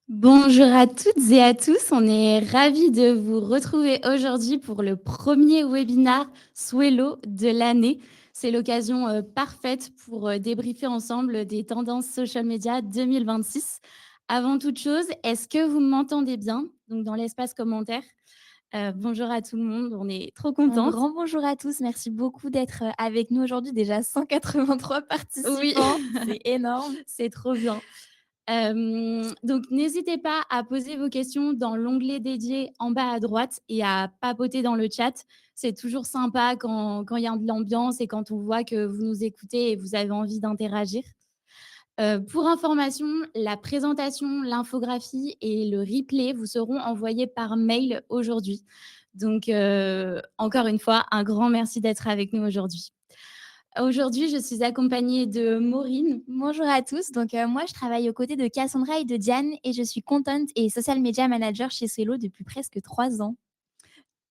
Bonjour à toutes et à tous, on est ravis de vous retrouver aujourd'hui pour le premier webinaire Swello de l'année. C'est l'occasion parfaite pour débriefer ensemble des tendances social media 2026. Avant toute chose, est-ce que vous m'entendez bien? Donc dans l'espace commentaire. Bonjour à tout le monde, on est trop Un contente. grand bonjour à tous. Merci beaucoup d'être avec nous aujourd'hui. Déjà 183 Oui, participants, c'est énorme. c'est trop bien. Donc n'hésitez pas à poser vos questions dans l'onglet dédié en bas à droite et à papoter dans le chat. C'est toujours sympa quand il y a de l'ambiance et quand on voit que vous nous écoutez et vous avez envie d'interagir. Pour information, la présentation, l'infographie et le replay vous seront envoyés par mail aujourd'hui. Donc, encore une fois, un grand merci d'être avec nous aujourd'hui. Aujourd'hui, je suis accompagnée de Maureen. Bonjour à tous. Moi, je travaille aux côtés de Cassandra et de Diane et je suis content et social media manager chez Swello depuis presque 3 ans.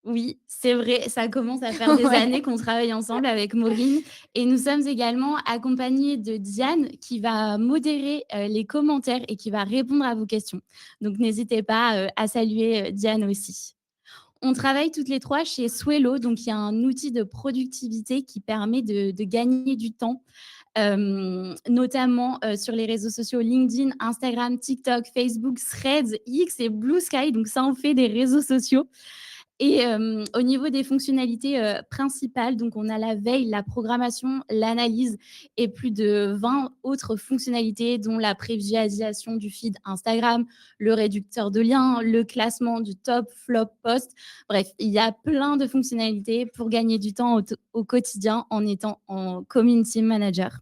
Oui, c'est vrai, ça commence à faire des Ouais. années qu'on travaille ensemble avec Maureen et nous sommes également accompagnés de Diane qui va modérer les commentaires et qui va répondre à vos questions. Donc n'hésitez pas à saluer Diane aussi. On travaille toutes les trois chez Swello, donc il y a un outil de productivité qui permet de gagner du temps, notamment sur les réseaux sociaux LinkedIn, Instagram, TikTok, Facebook, Threads, X et Blue Sky. Donc ça en fait des réseaux sociaux. Et au niveau des fonctionnalités principales, donc on a la veille, la programmation, l'analyse et plus de 20 autres fonctionnalités, dont la prévisualisation du feed Instagram, le réducteur de liens, le classement du top, flop, post. Bref, il y a plein de fonctionnalités pour gagner du temps au quotidien en étant en community manager.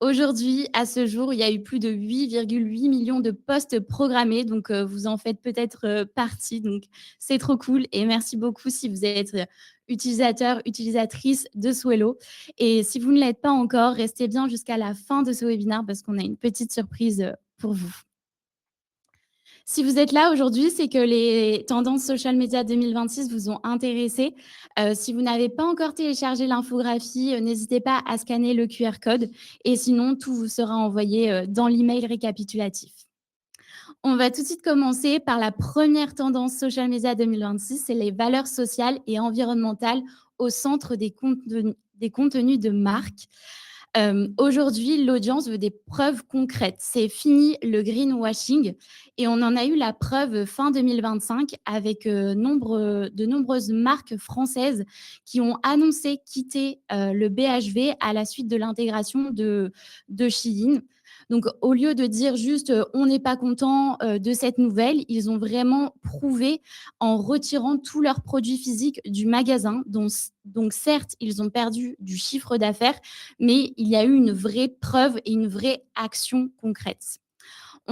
Aujourd'hui, à ce jour, il y a eu plus de 8,8 millions de postes programmés, donc vous en faites peut-être partie, donc c'est trop cool et merci beaucoup si vous êtes utilisateur, utilisatrice de Swello. Et si vous ne l'êtes pas encore, restez bien jusqu'à la fin de ce webinaire parce qu'on a une petite surprise pour vous. Si vous êtes là aujourd'hui, c'est que les tendances social media 2026 vous ont intéressé. Si vous n'avez pas encore téléchargé l'infographie, n'hésitez pas à scanner le QR code et sinon, tout vous sera envoyé dans l'email récapitulatif. On va tout de suite commencer par la première tendance social media 2026, c'est les valeurs sociales et environnementales au centre des contenus de marque. Aujourd'hui, l'audience veut des preuves concrètes. C'est fini le greenwashing et on en a eu la preuve fin 2025 avec de nombreuses marques françaises qui ont annoncé quitter le BHV à la suite de l'intégration de Shein. Donc, au lieu de dire juste on n'est pas content de cette nouvelle, ils ont vraiment prouvé en retirant tous leurs produits physiques du magasin. Donc certes, ils ont perdu du chiffre d'affaires, mais il y a eu une vraie preuve et une vraie action concrète.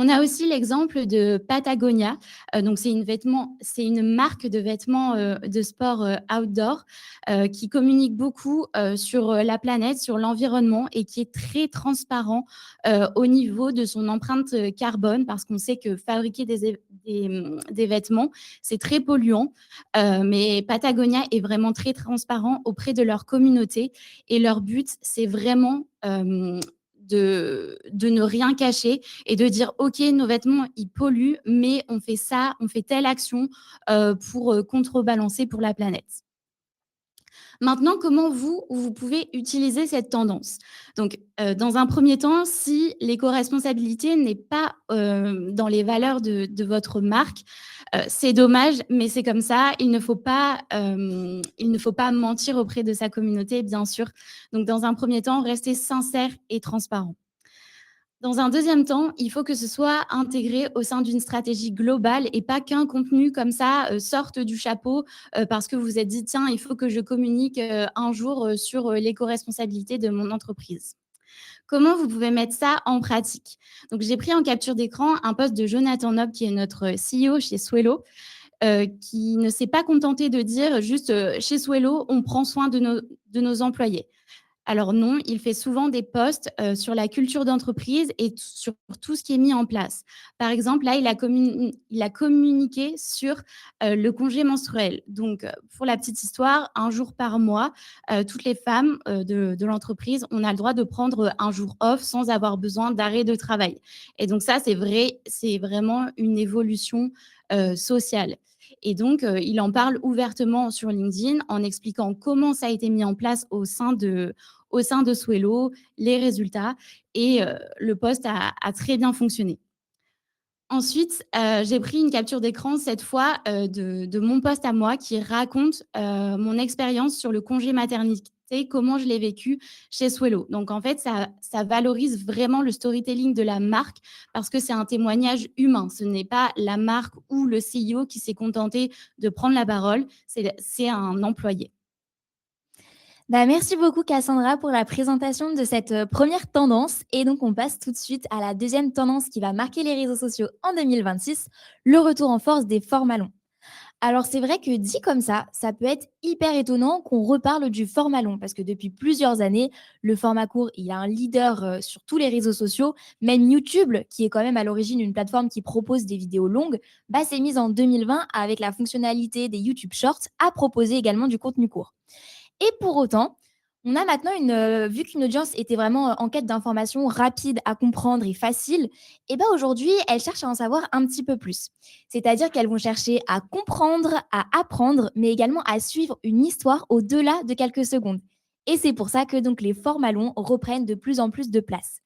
On a aussi l'exemple de Patagonia. Donc, c'est une marque de vêtements de sport outdoor qui communique beaucoup sur la planète, sur l'environnement et qui est très transparent au niveau de son empreinte carbone parce qu'on sait que fabriquer des vêtements, c'est très polluant. Mais Patagonia est vraiment très transparent auprès de leur communauté et leur but, c'est vraiment de ne rien cacher et de dire ok, nos vêtements ils polluent, mais on fait ça, on fait telle action pour contrebalancer pour la planète. Maintenant, comment vous pouvez utiliser cette tendance? Donc, dans un premier temps, si l'éco-responsabilité n'est pas dans les valeurs de votre marque, c'est dommage, mais c'est comme ça. Il ne faut pas mentir auprès de sa communauté, bien sûr. Donc, dans un premier temps, restez sincère et transparent. Dans un deuxième temps, il faut que ce soit intégré au sein d'une stratégie globale et pas qu'un contenu comme ça sorte du chapeau parce que vous vous êtes dit, tiens, il faut que je communique un jour sur l'éco-responsabilité de mon entreprise. Comment vous pouvez mettre ça en pratique? Donc, j'ai pris en capture d'écran un post de Jonathan Nob, qui est notre CEO chez Swello, qui ne s'est pas contenté de dire juste chez Swello, on prend soin de nos employés. Alors non, il fait souvent des posts sur la culture d'entreprise et sur tout ce qui est mis en place. Par exemple, là, il a communiqué sur le congé menstruel. Donc, pour la petite histoire, un jour par mois, toutes les femmes de l'entreprise, on a le droit de prendre un jour off sans avoir besoin d'arrêt de travail. Et donc ça, c'est vrai, c'est vraiment une évolution sociale. Et donc, il en parle ouvertement sur LinkedIn en expliquant comment ça a été mis en place au sein de Swello, les résultats, et le post a très bien fonctionné. Ensuite, j'ai pris une capture d'écran cette fois de mon post à moi qui raconte mon expérience sur le congé maternité, comment je l'ai vécu chez Swello. Donc en fait, ça valorise vraiment le storytelling de la marque parce que c'est un témoignage humain. Ce n'est pas la marque ou le CEO qui s'est contenté de prendre la parole, c'est un employé. Bah, merci beaucoup Cassandra pour la présentation de cette première tendance. Et donc on passe tout de suite à la deuxième tendance qui va marquer les réseaux sociaux en 2026, le retour en force des formats longs. Alors c'est vrai que dit comme ça peut être hyper étonnant qu'on reparle du format long parce que depuis plusieurs années, le format court, il a un leader sur tous les réseaux sociaux. Même YouTube, qui est quand même à l'origine une plateforme qui propose des vidéos longues, bah, s'est mise en 2020 avec la fonctionnalité des YouTube Shorts à proposer également du contenu court. Et pour autant, on a maintenant vu qu'une audience était vraiment en quête d'informations rapides à comprendre et faciles, et ben aujourd'hui, elles cherchent à en savoir un petit peu plus. C'est-à-dire qu'elles vont chercher à comprendre, à apprendre, mais également à suivre une histoire au-delà de quelques secondes. Et c'est pour ça que donc les formats longs reprennent de plus en plus de place.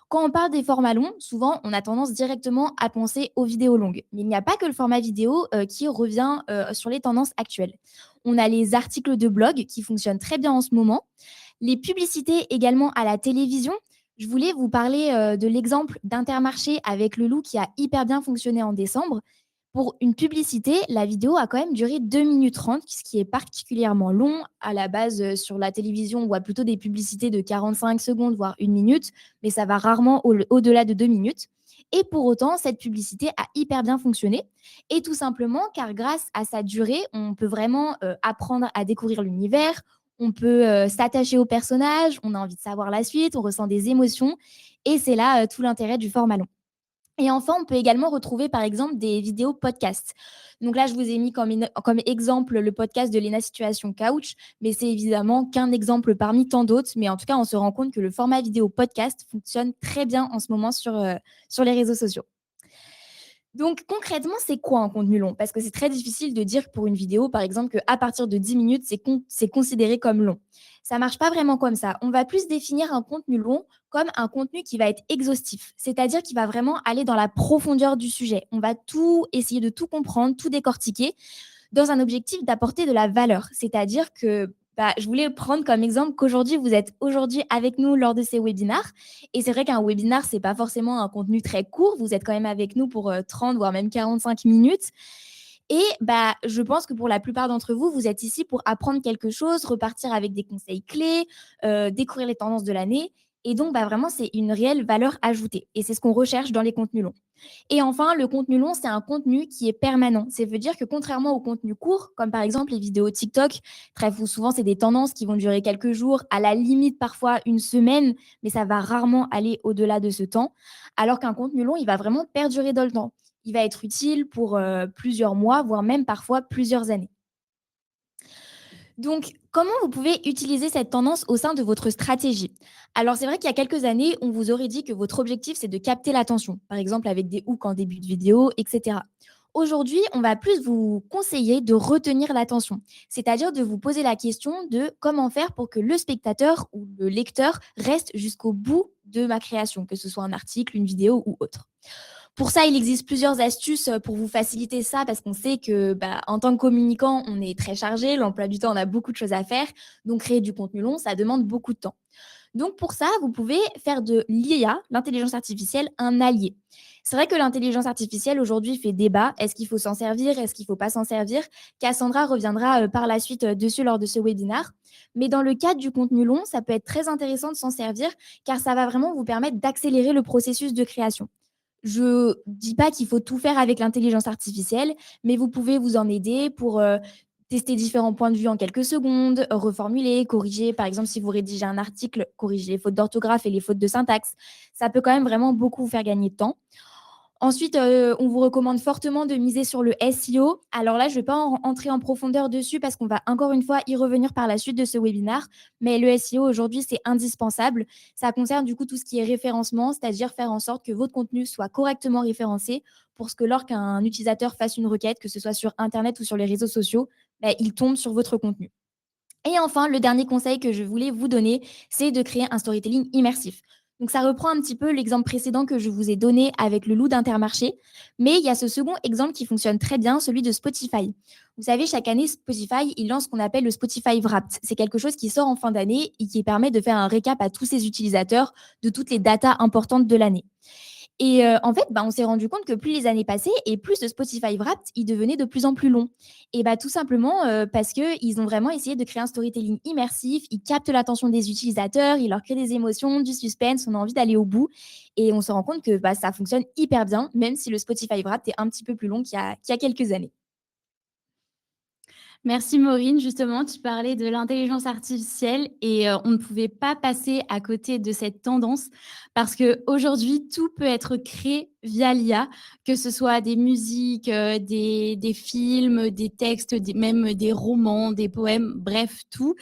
Quand on parle des formats longs, souvent, on a tendance directement à penser aux vidéos longues. Mais il n'y a pas que le format vidéo qui revient sur les tendances actuelles. On a les articles de blog qui fonctionnent très bien en ce moment. Les publicités également à la télévision. Je voulais vous parler de l'exemple d'Intermarché avec le loup qui a hyper bien fonctionné en décembre. Pour une publicité, la vidéo a quand même duré 2 minutes 30, ce qui est particulièrement long. À la base, sur la télévision, on voit plutôt des publicités de 45 secondes, voire 1 minute, mais ça va rarement au-delà de 2 minutes. Et pour autant, cette publicité a hyper bien fonctionné. Et tout simplement, car grâce à sa durée, on peut vraiment apprendre à découvrir l'univers, on peut s'attacher au personnage, on a envie de savoir la suite, on ressent des émotions. Et c'est là tout l'intérêt du format long. Et enfin, on peut également retrouver par exemple des vidéos podcasts. Donc là, je vous ai mis comme exemple le podcast de Lena Situation Couch, mais c'est évidemment qu'un exemple parmi tant d'autres. Mais en tout cas, on se rend compte que le format vidéo podcast fonctionne très bien en ce moment sur les réseaux sociaux. Donc concrètement, c'est quoi un contenu long? Parce que c'est très difficile de dire pour une vidéo, par exemple, qu'à partir de 10 minutes, c'est considéré comme long. Ça marche pas vraiment comme ça. On va plus définir un contenu long comme un contenu qui va être exhaustif, c'est-à-dire qui va vraiment aller dans la profondeur du sujet. On va tout essayer de tout comprendre, tout décortiquer dans un objectif d'apporter de la valeur. C'est-à-dire que bah, je voulais prendre comme exemple qu'aujourd'hui, vous êtes aujourd'hui avec nous lors de ces webinars. Et c'est vrai qu'un webinar, ce n'est pas forcément un contenu très court. Vous êtes quand même avec nous pour 30, voire même 45 minutes. Et bah, je pense que pour la plupart d'entre vous, vous êtes ici pour apprendre quelque chose, repartir avec des conseils clés, découvrir les tendances de l'année. Et donc, bah, vraiment, c'est une réelle valeur ajoutée. Et c'est ce qu'on recherche dans les contenus longs. Et enfin, le contenu long, c'est un contenu qui est permanent. Ça veut dire que contrairement au contenu court, comme par exemple les vidéos TikTok, très souvent, c'est des tendances qui vont durer quelques jours, à la limite parfois une semaine, mais ça va rarement aller au-delà de ce temps. Alors qu'un contenu long, il va vraiment perdurer dans le temps. Il va être utile pour plusieurs mois, voire même parfois plusieurs années. Donc, comment vous pouvez utiliser cette tendance au sein de votre stratégie? Alors, c'est vrai qu'il y a quelques années, on vous aurait dit que votre objectif, c'est de capter l'attention, par exemple avec des hooks en début de vidéo, etc. Aujourd'hui, on va plus vous conseiller de retenir l'attention, c'est-à-dire de vous poser la question de comment faire pour que le spectateur ou le lecteur reste jusqu'au bout de ma création, que ce soit un article, une vidéo ou autre. Pour ça, il existe plusieurs astuces pour vous faciliter ça parce qu'on sait que bah, en tant que communicant, on est très chargé, l'emploi du temps, on a beaucoup de choses à faire. Donc, créer du contenu long, ça demande beaucoup de temps. Donc, pour ça, vous pouvez faire de l'IA, l'intelligence artificielle, un allié. C'est vrai que l'intelligence artificielle aujourd'hui fait débat. Est-ce qu'il faut s'en servir? Est-ce qu'il ne faut pas s'en servir? Cassandra reviendra par la suite dessus lors de ce webinaire. Mais dans le cadre du contenu long, ça peut être très intéressant de s'en servir car ça va vraiment vous permettre d'accélérer le processus de création. Je dis pas qu'il faut tout faire avec l'intelligence artificielle, mais vous pouvez vous en aider pour tester différents points de vue en quelques secondes, reformuler, corriger. Par exemple, si vous rédigez un article, corriger les fautes d'orthographe et les fautes de syntaxe. Ça peut quand même vraiment beaucoup vous faire gagner de temps. Ensuite, on vous recommande fortement de miser sur le SEO. Alors là, je ne vais pas entrer en profondeur dessus parce qu'on va encore une fois y revenir par la suite de ce webinaire. Mais le SEO aujourd'hui, c'est indispensable. Ça concerne du coup tout ce qui est référencement, c'est-à-dire faire en sorte que votre contenu soit correctement référencé pour ce que lorsqu'un utilisateur fasse une requête, que ce soit sur Internet ou sur les réseaux sociaux, ben, il tombe sur votre contenu. Et enfin, le dernier conseil que je voulais vous donner, c'est de créer un storytelling immersif. Donc ça reprend un petit peu l'exemple précédent que je vous ai donné avec le loup d'Intermarché, mais il y a ce second exemple qui fonctionne très bien, celui de Spotify. Vous savez, chaque année, Spotify, il lance ce qu'on appelle le Spotify Wrapped. C'est quelque chose qui sort en fin d'année et qui permet de faire un récap à tous ses utilisateurs de toutes les datas importantes de l'année. Et en fait, bah, on s'est rendu compte que plus les années passaient et plus ce Spotify Wrapped, il devenait de plus en plus long. Et bah, tout simplement parce qu'ils ont vraiment essayé de créer un storytelling immersif. Ils captent l'attention des utilisateurs, ils leur créent des émotions, du suspense, on a envie d'aller au bout. Et on se rend compte que bah, ça fonctionne hyper bien, même si le Spotify Wrapped est un petit peu plus long qu'il y a quelques années. Merci Maureen, justement, tu parlais de l'intelligence artificielle et on ne pouvait pas passer à côté de cette tendance parce qu'aujourd'hui, tout peut être créé via l'IA, que ce soit des musiques, des films, des textes, même des romans, des poèmes, bref, tout.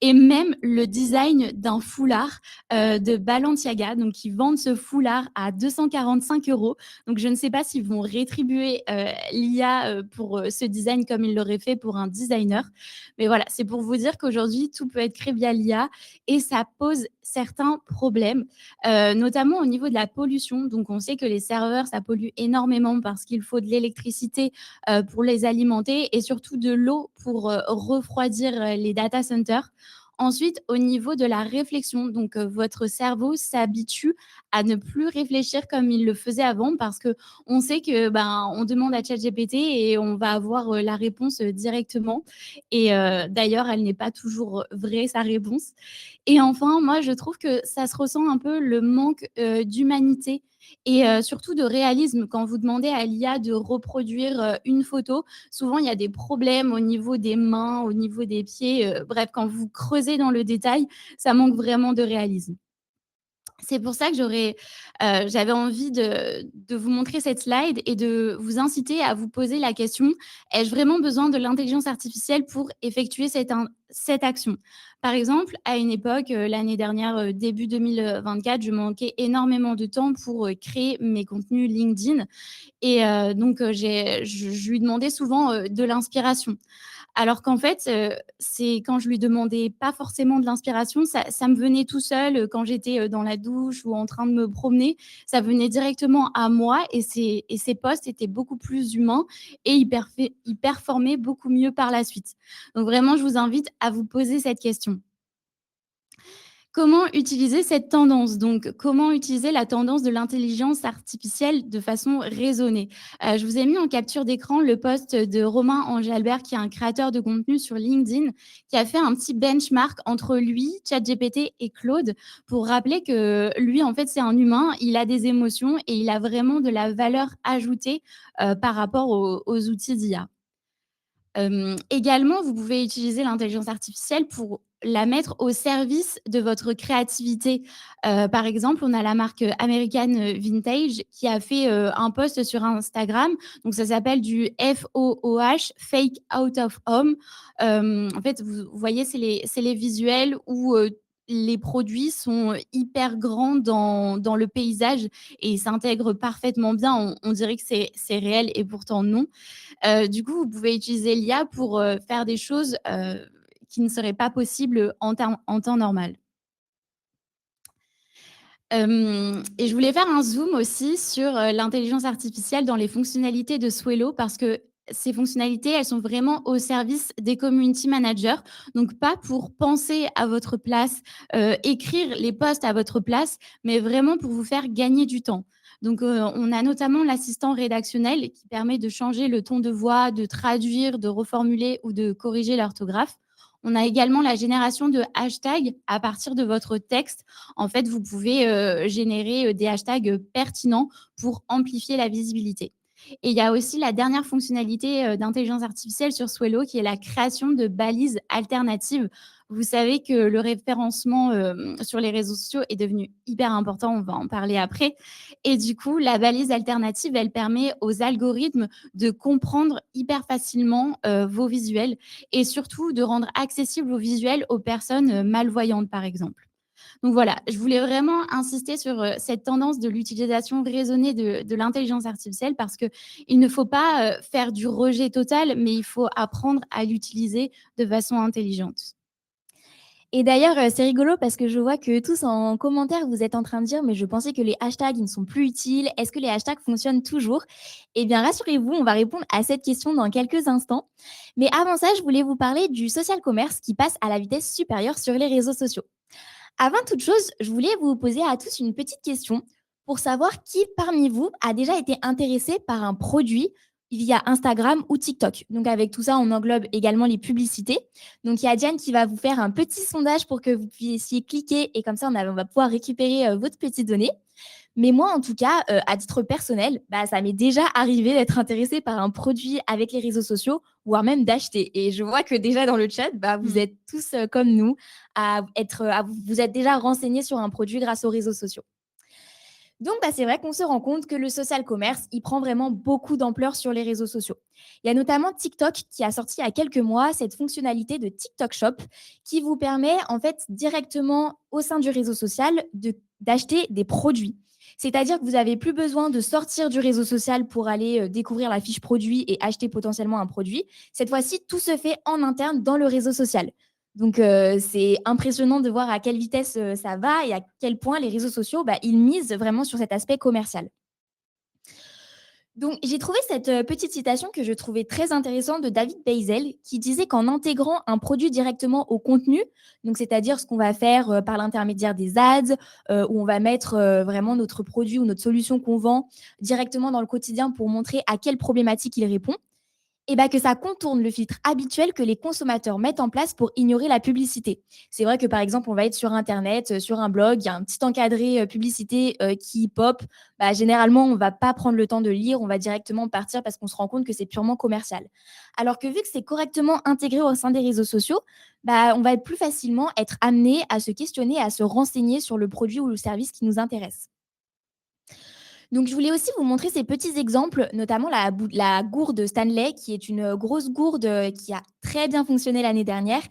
Et même le design d'un foulard de Balenciaga. Donc, ils vendent ce foulard à 245 euros. Donc, je ne sais pas s'ils vont rétribuer l'IA pour ce design comme ils l'auraient fait pour un designer. Mais voilà, c'est pour vous dire qu'aujourd'hui, tout peut être créé via l'IA et ça pose certains problèmes, notamment au niveau de la pollution. Donc, on sait que les serveurs, ça pollue énormément parce qu'il faut de l'électricité pour les alimenter et surtout de l'eau pour refroidir les data centers. Ensuite, au niveau de la réflexion, donc votre cerveau s'habitue à ne plus réfléchir comme il le faisait avant parce que on sait que ben on demande à ChatGPT et on va avoir la réponse directement. Et d'ailleurs, elle n'est pas toujours vraie sa réponse. Et enfin, moi, je trouve que ça se ressent un peu le manque d'humanité et surtout de réalisme. Quand vous demandez à l'IA de reproduire une photo, souvent il y a des problèmes au niveau des mains, au niveau des pieds. Bref, quand vous creusez dans le détail, ça manque vraiment de réalisme. C'est pour ça que j'avais envie de vous montrer cette slide et de vous inciter à vous poser la question: «Ai-je vraiment besoin de l'intelligence artificielle pour effectuer cette action?» Par exemple, à une époque, l'année dernière, début 2024, je manquais énormément de temps pour, créer mes contenus LinkedIn et donc je lui demandais souvent, de l'inspiration. Alors qu'en fait, c'est quand je lui demandais pas forcément de l'inspiration, ça me venait tout seul, quand j'étais, dans la douche ou en train de me promener. Ça venait directement à moi et ces posts étaient beaucoup plus humains et ils performaient beaucoup mieux par la suite. Donc vraiment, je vous invite à vous poser cette question. Comment utiliser cette tendance? Donc, comment utiliser la tendance de l'intelligence artificielle de façon raisonnée? Je vous ai mis en capture d'écran le post de Romain Ange-Albert, qui est un créateur de contenu sur LinkedIn, qui a fait un petit benchmark entre lui, ChatGPT et Claude, pour rappeler que lui, en fait, c'est un humain, il a des émotions et il a vraiment de la valeur ajoutée par rapport aux outils d'IA. Également, vous pouvez utiliser l'intelligence artificielle pour la mettre au service de votre créativité. Par exemple, on a la marque, American Vintage qui a fait, un post sur Instagram, donc ça s'appelle du FOOH, Fake Out of Home. En fait, vous voyez, c'est les visuels où, les produits sont hyper grands dans le paysage et ils s'intègrent parfaitement bien. On dirait que c'est réel et pourtant non. Du coup, vous pouvez utiliser l'IA pour faire des choses qui ne seraient pas possibles en temps normal. Et je voulais faire un zoom aussi sur l'intelligence artificielle dans les fonctionnalités de Swello parce que ces fonctionnalités, elles sont vraiment au service des community managers. Donc, pas pour penser à votre place, écrire les posts à votre place, mais vraiment pour vous faire gagner du temps. Donc, on a notamment l'assistant rédactionnel qui permet de changer le ton de voix, de traduire, de reformuler ou de corriger l'orthographe. On a également la génération de hashtags à partir de votre texte. En fait, vous pouvez générer des hashtags pertinents pour amplifier la visibilité. Et il y a aussi la dernière fonctionnalité d'intelligence artificielle sur Swello qui est la création de balises alternatives. Vous savez que le référencement sur les réseaux sociaux est devenu hyper important, on va en parler après. Et du coup, la balise alternative, elle permet aux algorithmes de comprendre hyper facilement vos visuels et surtout de rendre accessibles vos visuels aux personnes malvoyantes, par exemple. Donc voilà, je voulais vraiment insister sur cette tendance de l'utilisation raisonnée de l'intelligence artificielle parce qu'il ne faut pas faire du rejet total, mais il faut apprendre à l'utiliser de façon intelligente. Et d'ailleurs, c'est rigolo parce que je vois que tous en commentaire, vous êtes en train de dire: «Mais je pensais que les hashtags, ils ne sont plus utiles. Est-ce que les hashtags fonctionnent toujours?» Eh bien, rassurez-vous, on va répondre à cette question dans quelques instants. Mais avant ça, je voulais vous parler du social commerce qui passe à la vitesse supérieure sur les réseaux sociaux. Avant toute chose, je voulais vous poser à tous une petite question pour savoir qui parmi vous a déjà été intéressé par un produit via Instagram ou TikTok. Donc avec tout ça, on englobe également les publicités. Donc il y a Diane qui va vous faire un petit sondage pour que vous puissiez cliquer et comme ça on va pouvoir récupérer votre petite donnée. Mais moi, en tout cas, à titre personnel, bah, ça m'est déjà arrivé d'être intéressée par un produit avec les réseaux sociaux, voire même d'acheter. Et je vois que déjà dans le chat, bah, vous Mm. êtes tous comme nous vous êtes déjà renseignés sur un produit grâce aux réseaux sociaux. Donc, bah, c'est vrai qu'on se rend compte que le social commerce, il prend vraiment beaucoup d'ampleur sur les réseaux sociaux. Il y a notamment TikTok qui a sorti il y a quelques mois cette fonctionnalité de TikTok Shop qui vous permet en fait directement au sein du réseau social d'acheter des produits. C'est-à-dire que vous n'avez plus besoin de sortir du réseau social pour aller découvrir la fiche produit et acheter potentiellement un produit. Cette fois-ci, tout se fait en interne dans le réseau social. Donc, c'est impressionnant de voir à quelle vitesse ça va et à quel point les réseaux sociaux, bah, ils misent vraiment sur cet aspect commercial. Donc, j'ai trouvé cette petite citation que je trouvais très intéressante de David Beisel qui disait qu'en intégrant un produit directement au contenu, donc c'est-à-dire ce qu'on va faire par l'intermédiaire des ads, où on va mettre vraiment notre produit ou notre solution qu'on vend directement dans le quotidien pour montrer à quelle problématique il répond, et bah, que ça contourne le filtre habituel que les consommateurs mettent en place pour ignorer la publicité. C'est vrai que par exemple, on va être sur Internet, sur un blog, il y a un petit encadré publicité qui pop. Bah, généralement, on ne va pas prendre le temps de lire, on va directement partir parce qu'on se rend compte que c'est purement commercial. Alors que vu que c'est correctement intégré au sein des réseaux sociaux, bah, on va plus facilement être amené à se questionner, à se renseigner sur le produit ou le service qui nous intéresse. Donc, je voulais aussi vous montrer ces petits exemples, notamment la gourde Stanley, qui est une grosse gourde qui a très bien fonctionné l'année dernière.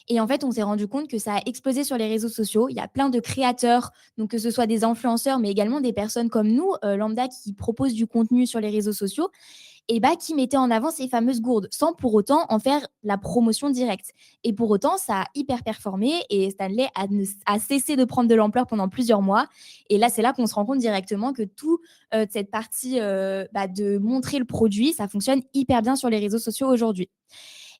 Et en fait, on s'est rendu compte que ça a explosé sur les réseaux sociaux. Il y a plein de créateurs, donc que ce soit des influenceurs, mais également des personnes comme nous, lambda, qui proposent du contenu sur les réseaux sociaux et bah, qui mettait en avant ces fameuses gourdes, sans pour autant en faire la promotion directe. Et pour autant, ça a hyper performé et Stanley a cessé de prendre de l'ampleur pendant plusieurs mois. Et là, c'est là qu'on se rend compte directement que toute cette partie bah, de montrer le produit, ça fonctionne hyper bien sur les réseaux sociaux aujourd'hui.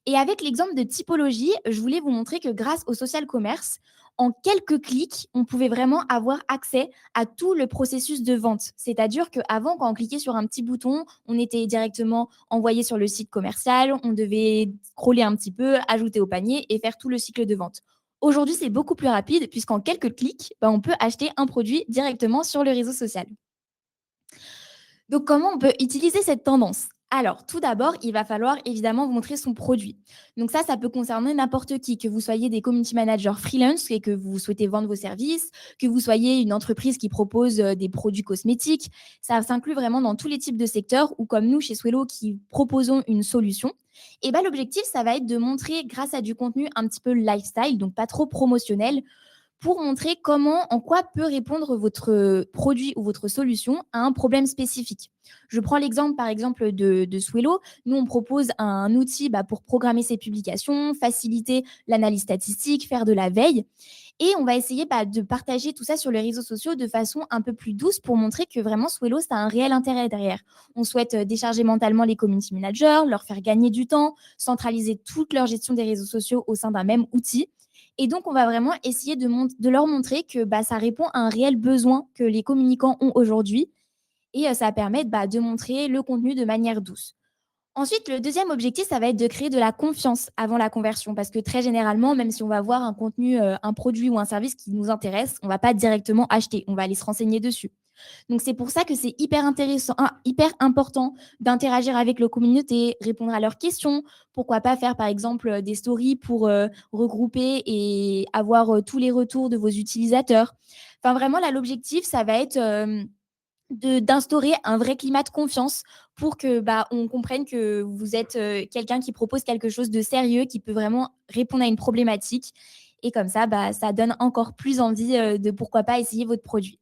Et avec l'exemple de typologie, je voulais vous montrer que grâce au social commerce, en quelques clics, on pouvait vraiment avoir accès à tout le processus de vente. C'est-à-dire qu'avant, quand on cliquait sur un petit bouton, on était directement envoyé sur le site commercial, on devait scroller un petit peu, ajouter au panier et faire tout le cycle de vente. Aujourd'hui, c'est beaucoup plus rapide puisqu'en quelques clics, bah, on peut acheter un produit directement sur le réseau social. Donc, comment on peut utiliser cette tendance? Alors, tout d'abord, il va falloir évidemment vous montrer son produit. Donc ça peut concerner n'importe qui, que vous soyez des community managers freelance et que vous souhaitez vendre vos services, que vous soyez une entreprise qui propose des produits cosmétiques. Ça s'inclut vraiment dans tous les types de secteurs ou comme nous, chez Swello, qui proposons une solution. Et ben, l'objectif, ça va être de montrer, grâce à du contenu un petit peu lifestyle, donc pas trop promotionnel, pour montrer en quoi peut répondre votre produit ou votre solution à un problème spécifique. Je prends l'exemple, par exemple, de Swello. Nous, on propose un outil pour programmer ses publications, faciliter l'analyse statistique, faire de la veille. Et on va essayer de partager tout ça sur les réseaux sociaux de façon un peu plus douce pour montrer que vraiment Swello, ça a un réel intérêt derrière. On souhaite décharger mentalement les community managers, leur faire gagner du temps, centraliser toute leur gestion des réseaux sociaux au sein d'un même outil. Et donc, on va vraiment essayer de leur montrer que ça répond à un réel besoin que les communicants ont aujourd'hui et ça permet de montrer le contenu de manière douce. Ensuite, le deuxième objectif, ça va être de créer de la confiance avant la conversion parce que très généralement, même si on va voir un contenu, un produit ou un service qui nous intéresse, on ne va pas directement acheter, on va aller se renseigner dessus. Donc, c'est pour ça que c'est hyper intéressant, hyper important d'interagir avec la communauté, répondre à leurs questions. Pourquoi pas faire, par exemple, des stories pour regrouper et avoir tous les retours de vos utilisateurs. Enfin, vraiment, là, l'objectif, ça va être d'instaurer un vrai climat de confiance pour que on comprenne que vous êtes quelqu'un qui propose quelque chose de sérieux, qui peut vraiment répondre à une problématique. Et comme ça, ça donne encore plus envie de pourquoi pas essayer votre produit.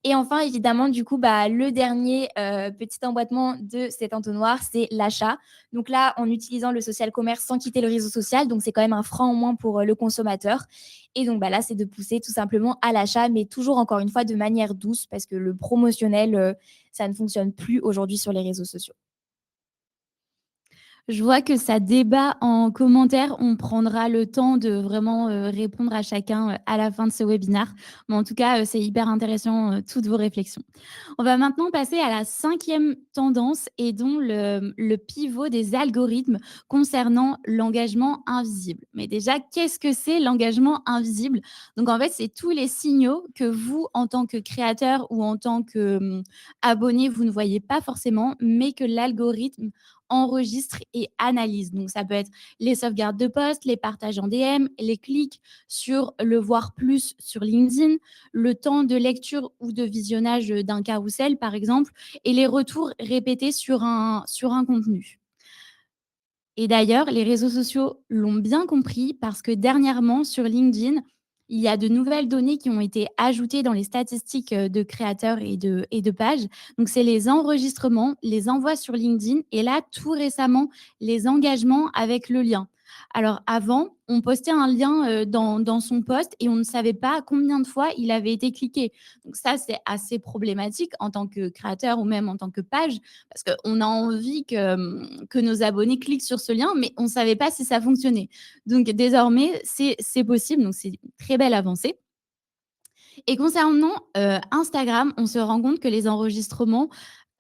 Et enfin, évidemment, du coup, le dernier petit emboîtement de cet entonnoir, c'est l'achat. Donc là, en utilisant le social commerce sans quitter le réseau social, donc c'est quand même un frein en moins pour le consommateur. Et donc là, c'est de pousser tout simplement à l'achat, mais toujours encore une fois de manière douce, parce que le promotionnel, ça ne fonctionne plus aujourd'hui sur les réseaux sociaux. Je vois que ça débat en commentaire. On prendra le temps de vraiment répondre à chacun à la fin de ce webinaire. Mais en tout cas, c'est hyper intéressant, toutes vos réflexions. On va maintenant passer à la cinquième tendance et dont le pivot des algorithmes concernant l'engagement invisible. Mais déjà, qu'est-ce que c'est l'engagement invisible? Donc en fait, c'est tous les signaux que vous, en tant que créateur ou en tant que abonné, vous ne voyez pas forcément, mais que l'algorithme enregistre et analyse. Donc, ça peut être les sauvegardes de posts, les partages en DM, les clics sur le voir plus sur LinkedIn, le temps de lecture ou de visionnage d'un carrousel, par exemple, et les retours répétés sur un contenu. Et d'ailleurs, les réseaux sociaux l'ont bien compris parce que dernièrement, sur LinkedIn, il y a de nouvelles données qui ont été ajoutées dans les statistiques de créateurs et de pages. Donc, c'est les enregistrements, les envois sur LinkedIn et là, tout récemment, les engagements avec le lien. Alors, avant, on postait un lien dans son post et on ne savait pas combien de fois il avait été cliqué. Donc, ça, c'est assez problématique en tant que créateur ou même en tant que page parce qu'on a envie que nos abonnés cliquent sur ce lien, mais on ne savait pas si ça fonctionnait. Donc désormais, c'est possible, donc c'est une très belle avancée. Et concernant Instagram, on se rend compte que les enregistrements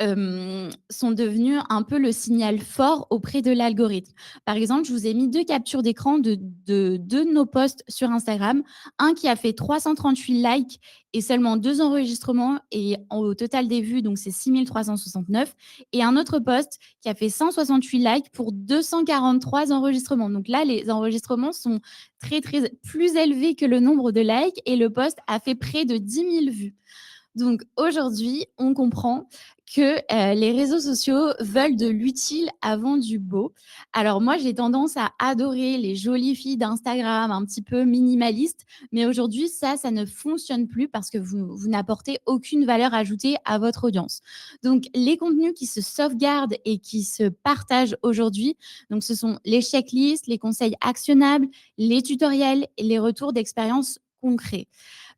sont devenus un peu le signal fort auprès de l'algorithme. Par exemple, je vous ai mis 2 captures d'écran de 2 de nos posts sur Instagram. Un qui a fait 338 likes et seulement 2 enregistrements et au total des vues, donc c'est 6 369 et un autre post qui a fait 168 likes pour 243 enregistrements. Donc là, les enregistrements sont très plus élevés que le nombre de likes et le post a fait près de 10 000 vues. Donc aujourd'hui, on comprend que les réseaux sociaux veulent de l'utile avant du beau. Alors moi, j'ai tendance à adorer les jolies filles d'Instagram, un petit peu minimalistes, mais aujourd'hui, ça ne fonctionne plus parce que vous n'apportez aucune valeur ajoutée à votre audience. Donc les contenus qui se sauvegardent et qui se partagent aujourd'hui, donc ce sont les checklists, les conseils actionnables, les tutoriels et les retours d'expérience concrets.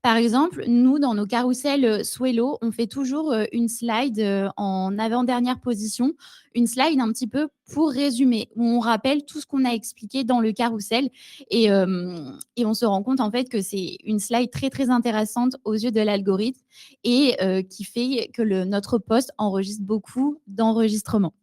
Par exemple, nous, dans nos carousels Swello, on fait toujours une slide en avant-dernière position, une slide un petit peu pour résumer, où on rappelle tout ce qu'on a expliqué dans le carrousel et on se rend compte en fait que c'est une slide très intéressante aux yeux de l'algorithme et qui fait que notre post enregistre beaucoup d'enregistrements.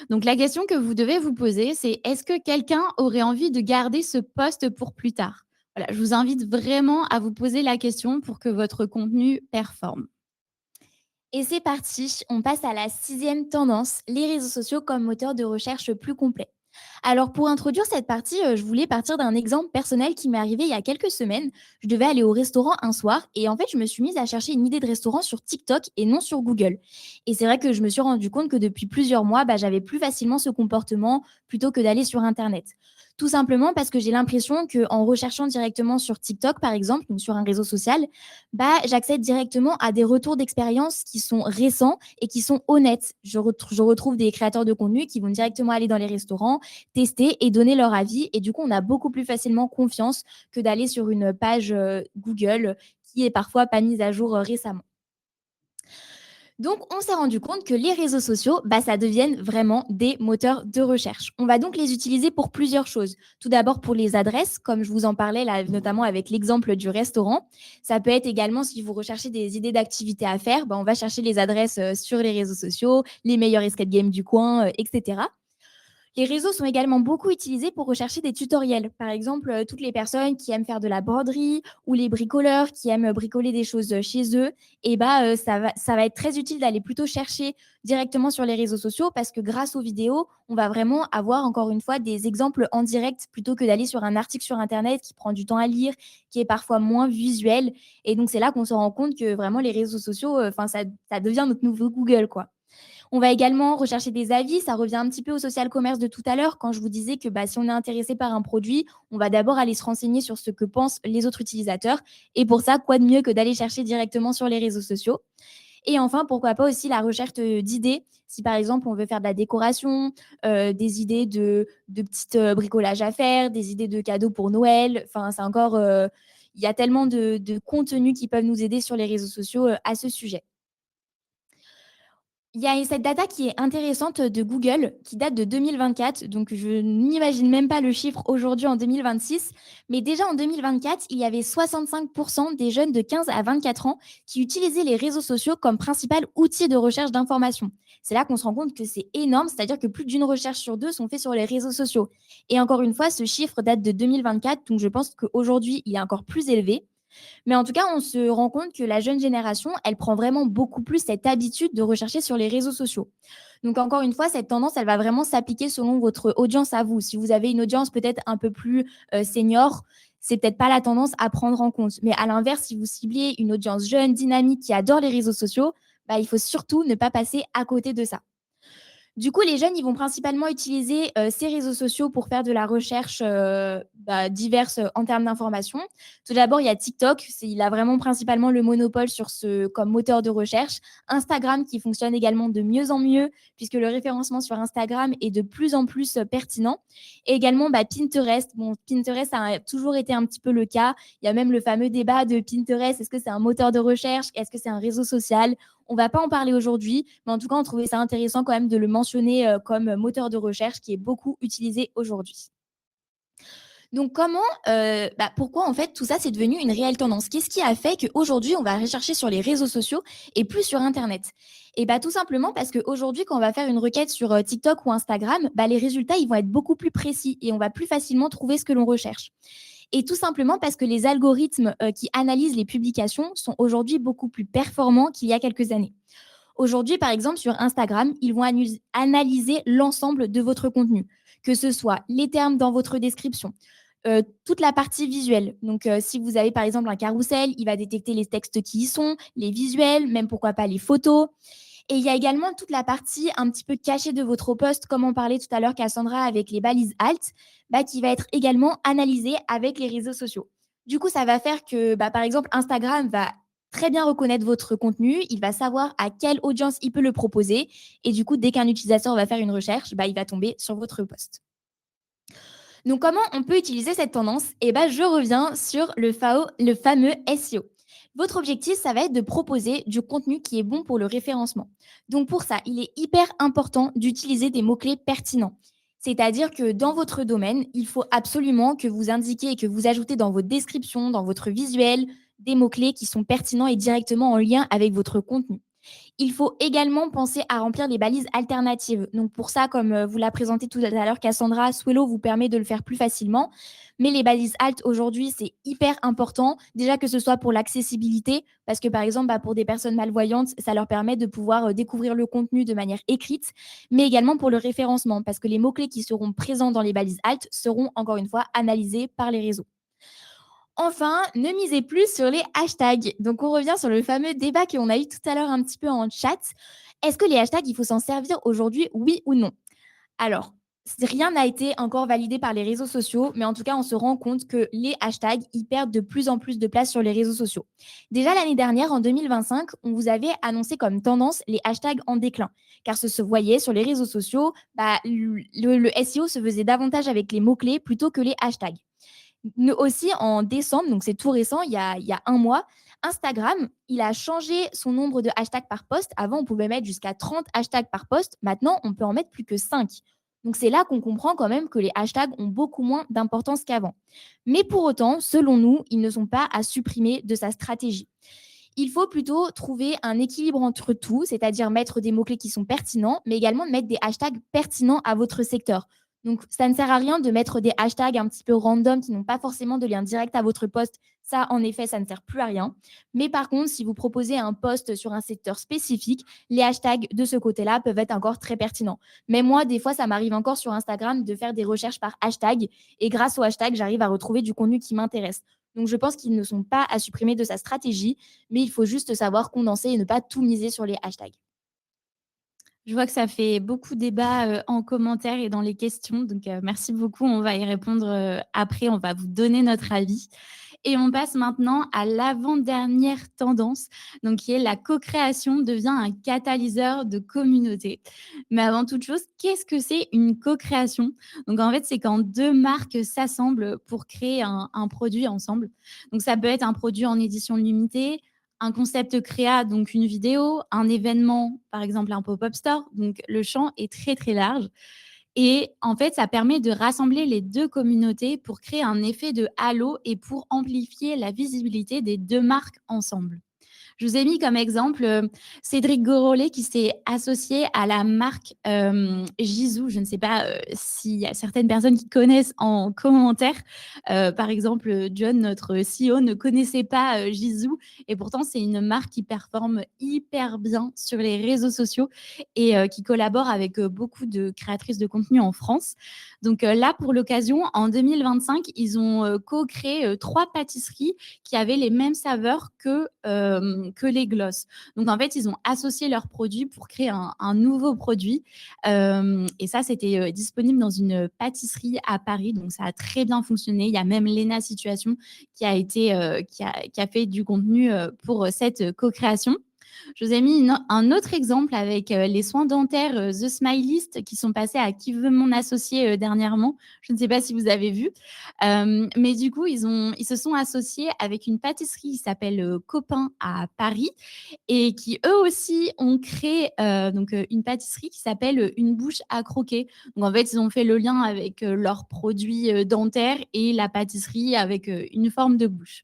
Donc la question que vous devez vous poser, c'est est-ce que quelqu'un aurait envie de garder ce post pour plus tard? Voilà, je vous invite vraiment à vous poser la question pour que votre contenu performe. Et c'est parti, on passe à la sixième tendance, les réseaux sociaux comme moteur de recherche plus complet. Alors pour introduire cette partie, je voulais partir d'un exemple personnel qui m'est arrivé il y a quelques semaines. Je devais aller au restaurant un soir et en fait je me suis mise à chercher une idée de restaurant sur TikTok et non sur Google. Et c'est vrai que je me suis rendu compte que depuis plusieurs mois, j'avais plus facilement ce comportement plutôt que d'aller sur Internet. Tout simplement parce que j'ai l'impression qu'en recherchant directement sur TikTok, par exemple, ou sur un réseau social, j'accède directement à des retours d'expérience qui sont récents et qui sont honnêtes. Je retrouve des créateurs de contenu qui vont directement aller dans les restaurants, tester et donner leur avis. Et du coup, on a beaucoup plus facilement confiance que d'aller sur une page Google qui est parfois pas mise à jour récemment. Donc, on s'est rendu compte que les réseaux sociaux, ça deviennent vraiment des moteurs de recherche. On va donc les utiliser pour plusieurs choses. Tout d'abord pour les adresses, comme je vous en parlais là, notamment avec l'exemple du restaurant. Ça peut être également si vous recherchez des idées d'activités à faire, on va chercher les adresses sur les réseaux sociaux, les meilleurs escape games du coin, etc. Les réseaux sont également beaucoup utilisés pour rechercher des tutoriels. Par exemple, toutes les personnes qui aiment faire de la broderie ou les bricoleurs qui aiment bricoler des choses chez eux, ça va être très utile d'aller plutôt chercher directement sur les réseaux sociaux parce que grâce aux vidéos, on va vraiment avoir encore une fois des exemples en direct plutôt que d'aller sur un article sur Internet qui prend du temps à lire, qui est parfois moins visuel. Et donc, c'est là qu'on se rend compte que vraiment les réseaux sociaux, ça devient notre nouveau Google, quoi. On va également rechercher des avis. Ça revient un petit peu au social commerce de tout à l'heure quand je vous disais que si on est intéressé par un produit, on va d'abord aller se renseigner sur ce que pensent les autres utilisateurs. Et pour ça, quoi de mieux que d'aller chercher directement sur les réseaux sociaux. Et enfin, pourquoi pas aussi la recherche d'idées. Si par exemple, on veut faire de la décoration, des idées de petites bricolages à faire, des idées de cadeaux pour Noël. Enfin, c'est encore... il y a tellement de contenus qui peuvent nous aider sur les réseaux sociaux à ce sujet. Il y a cette data qui est intéressante de Google, qui date de 2024. Donc, je n'imagine même pas le chiffre aujourd'hui en 2026. Mais déjà en 2024, il y avait 65% des jeunes de 15 à 24 ans qui utilisaient les réseaux sociaux comme principal outil de recherche d'informations. C'est là qu'on se rend compte que c'est énorme, c'est-à-dire que plus d'une recherche sur deux sont faites sur les réseaux sociaux. Et encore une fois, ce chiffre date de 2024, donc je pense qu'aujourd'hui, il est encore plus élevé. Mais en tout cas, on se rend compte que la jeune génération, elle prend vraiment beaucoup plus cette habitude de rechercher sur les réseaux sociaux. Donc encore une fois, cette tendance, elle va vraiment s'appliquer selon votre audience à vous. Si vous avez une audience peut-être un peu plus senior, c'est peut-être pas la tendance à prendre en compte. Mais à l'inverse, si vous ciblez une audience jeune, dynamique, qui adore les réseaux sociaux, il faut surtout ne pas passer à côté de ça. Du coup, les jeunes, ils vont principalement utiliser ces réseaux sociaux pour faire de la recherche diverse en termes d'information. Tout d'abord, il y a TikTok. Il a vraiment principalement le monopole sur ce comme moteur de recherche. Instagram qui fonctionne également de mieux en mieux puisque le référencement sur Instagram est de plus en plus pertinent. Et également Pinterest. Bon, Pinterest a toujours été un petit peu le cas. Il y a même le fameux débat de Pinterest. Est-ce que c'est un moteur de recherche? Est-ce que c'est un réseau social? On ne va pas en parler aujourd'hui, mais en tout cas, on trouvait ça intéressant quand même de le mentionner comme moteur de recherche qui est beaucoup utilisé aujourd'hui. Donc, pourquoi en fait tout ça c'est devenu une réelle tendance? Qu'est-ce qui a fait qu'aujourd'hui on va rechercher sur les réseaux sociaux et plus sur Internet? Et tout simplement parce qu'aujourd'hui, quand on va faire une requête sur TikTok ou Instagram, les résultats ils vont être beaucoup plus précis et on va plus facilement trouver ce que l'on recherche. Et tout simplement parce que les algorithmes qui analysent les publications sont aujourd'hui beaucoup plus performants qu'il y a quelques années. Aujourd'hui, par exemple, sur Instagram, ils vont analyser l'ensemble de votre contenu, que ce soit les termes dans votre description, toute la partie visuelle. Donc, si vous avez par exemple un carrousel, il va détecter les textes qui y sont, les visuels, même pourquoi pas les photos. Et il y a également toute la partie un petit peu cachée de votre post, comme on parlait tout à l'heure, Cassandra, avec les balises alt, qui va être également analysée avec les réseaux sociaux. Du coup, ça va faire que, par exemple, Instagram va très bien reconnaître votre contenu, il va savoir à quelle audience il peut le proposer. Et du coup, dès qu'un utilisateur va faire une recherche, il va tomber sur votre post. Donc, comment on peut utiliser cette tendance? Je reviens sur le fameux SEO. Votre objectif, ça va être de proposer du contenu qui est bon pour le référencement. Donc, pour ça, il est hyper important d'utiliser des mots-clés pertinents. C'est-à-dire que dans votre domaine, il faut absolument que vous indiquiez et que vous ajoutez dans votre description, dans votre visuel, des mots-clés qui sont pertinents et directement en lien avec votre contenu. Il faut également penser à remplir les balises alternatives. Donc pour ça, comme vous l'a présenté tout à l'heure Cassandra, Swello vous permet de le faire plus facilement. Mais les balises alt aujourd'hui, c'est hyper important. Déjà que ce soit pour l'accessibilité, parce que par exemple, pour des personnes malvoyantes, ça leur permet de pouvoir découvrir le contenu de manière écrite, mais également pour le référencement, parce que les mots-clés qui seront présents dans les balises alt seront encore une fois analysés par les réseaux. Enfin, ne misez plus sur les hashtags. Donc, on revient sur le fameux débat qu'on a eu tout à l'heure un petit peu en chat. Est-ce que les hashtags, il faut s'en servir aujourd'hui, oui ou non? Alors, rien n'a été encore validé par les réseaux sociaux, mais en tout cas, on se rend compte que les hashtags, ils perdent de plus en plus de place sur les réseaux sociaux. Déjà l'année dernière, en 2025, on vous avait annoncé comme tendance les hashtags en déclin, car ce se voyait sur les réseaux sociaux, le SEO se faisait davantage avec les mots-clés plutôt que les hashtags. Aussi, en décembre, donc c'est tout récent, il y a un mois, Instagram, il a changé son nombre de hashtags par post. Avant, on pouvait mettre jusqu'à 30 hashtags par post. Maintenant, on peut en mettre plus que 5. Donc, c'est là qu'on comprend quand même que les hashtags ont beaucoup moins d'importance qu'avant. Mais pour autant, selon nous, ils ne sont pas à supprimer de sa stratégie. Il faut plutôt trouver un équilibre entre tout, c'est-à-dire mettre des mots-clés qui sont pertinents, mais également mettre des hashtags pertinents à votre secteur. Donc, ça ne sert à rien de mettre des hashtags un petit peu random qui n'ont pas forcément de lien direct à votre poste. Ça, en effet, ça ne sert plus à rien. Mais par contre, si vous proposez un post sur un secteur spécifique, les hashtags de ce côté-là peuvent être encore très pertinents. Mais moi, des fois, ça m'arrive encore sur Instagram de faire des recherches par hashtag. Et grâce au hashtag, j'arrive à retrouver du contenu qui m'intéresse. Donc, je pense qu'ils ne sont pas à supprimer de sa stratégie, mais il faut juste savoir condenser et ne pas tout miser sur les hashtags. Je vois que ça fait beaucoup débat, en commentaire et dans les questions, donc merci beaucoup. On va y répondre, après, on va vous donner notre avis et on passe maintenant à l'avant-dernière tendance, donc qui est la co-création devient un catalyseur de communauté. Mais avant toute chose, qu'est-ce que c'est une co-création? Donc en fait, c'est quand 2 marques s'assemblent pour créer un produit ensemble. Donc ça peut être un produit en édition limitée, un concept créa, donc une vidéo, un événement, par exemple un pop-up store. Donc le champ est très très large. Et en fait, ça permet de rassembler les deux communautés pour créer un effet de halo et pour amplifier la visibilité des deux marques ensemble. Je vous ai mis comme exemple Cédric Gorolet qui s'est associé à la marque Gisou. Je ne sais pas s'il y a certaines personnes qui connaissent en commentaire. Par exemple, John, notre CEO, ne connaissait pas Gisou et pourtant c'est une marque qui performe hyper bien sur les réseaux sociaux et qui collabore avec beaucoup de créatrices de contenu en France. Donc là, pour l'occasion, en 2025, ils ont co-créé 3 pâtisseries qui avaient les mêmes saveurs que les glosses. Donc, en fait, ils ont associé leurs produits pour créer un nouveau produit. Et ça, c'était disponible dans une pâtisserie à Paris. Donc, ça a très bien fonctionné. Il y a même Lena Situation qui a fait du contenu pour cette co-création. Je vous ai mis un autre exemple avec les soins dentaires The Smilist qui sont passés à Qui veut mon associé dernièrement. Je ne sais pas si vous avez vu. Mais du coup, ils se sont associés avec une pâtisserie qui s'appelle Copain à Paris et qui eux aussi ont créé une pâtisserie qui s'appelle Une bouche à croquer. Donc en fait, ils ont fait le lien avec leurs produits dentaires et la pâtisserie avec une forme de bouche.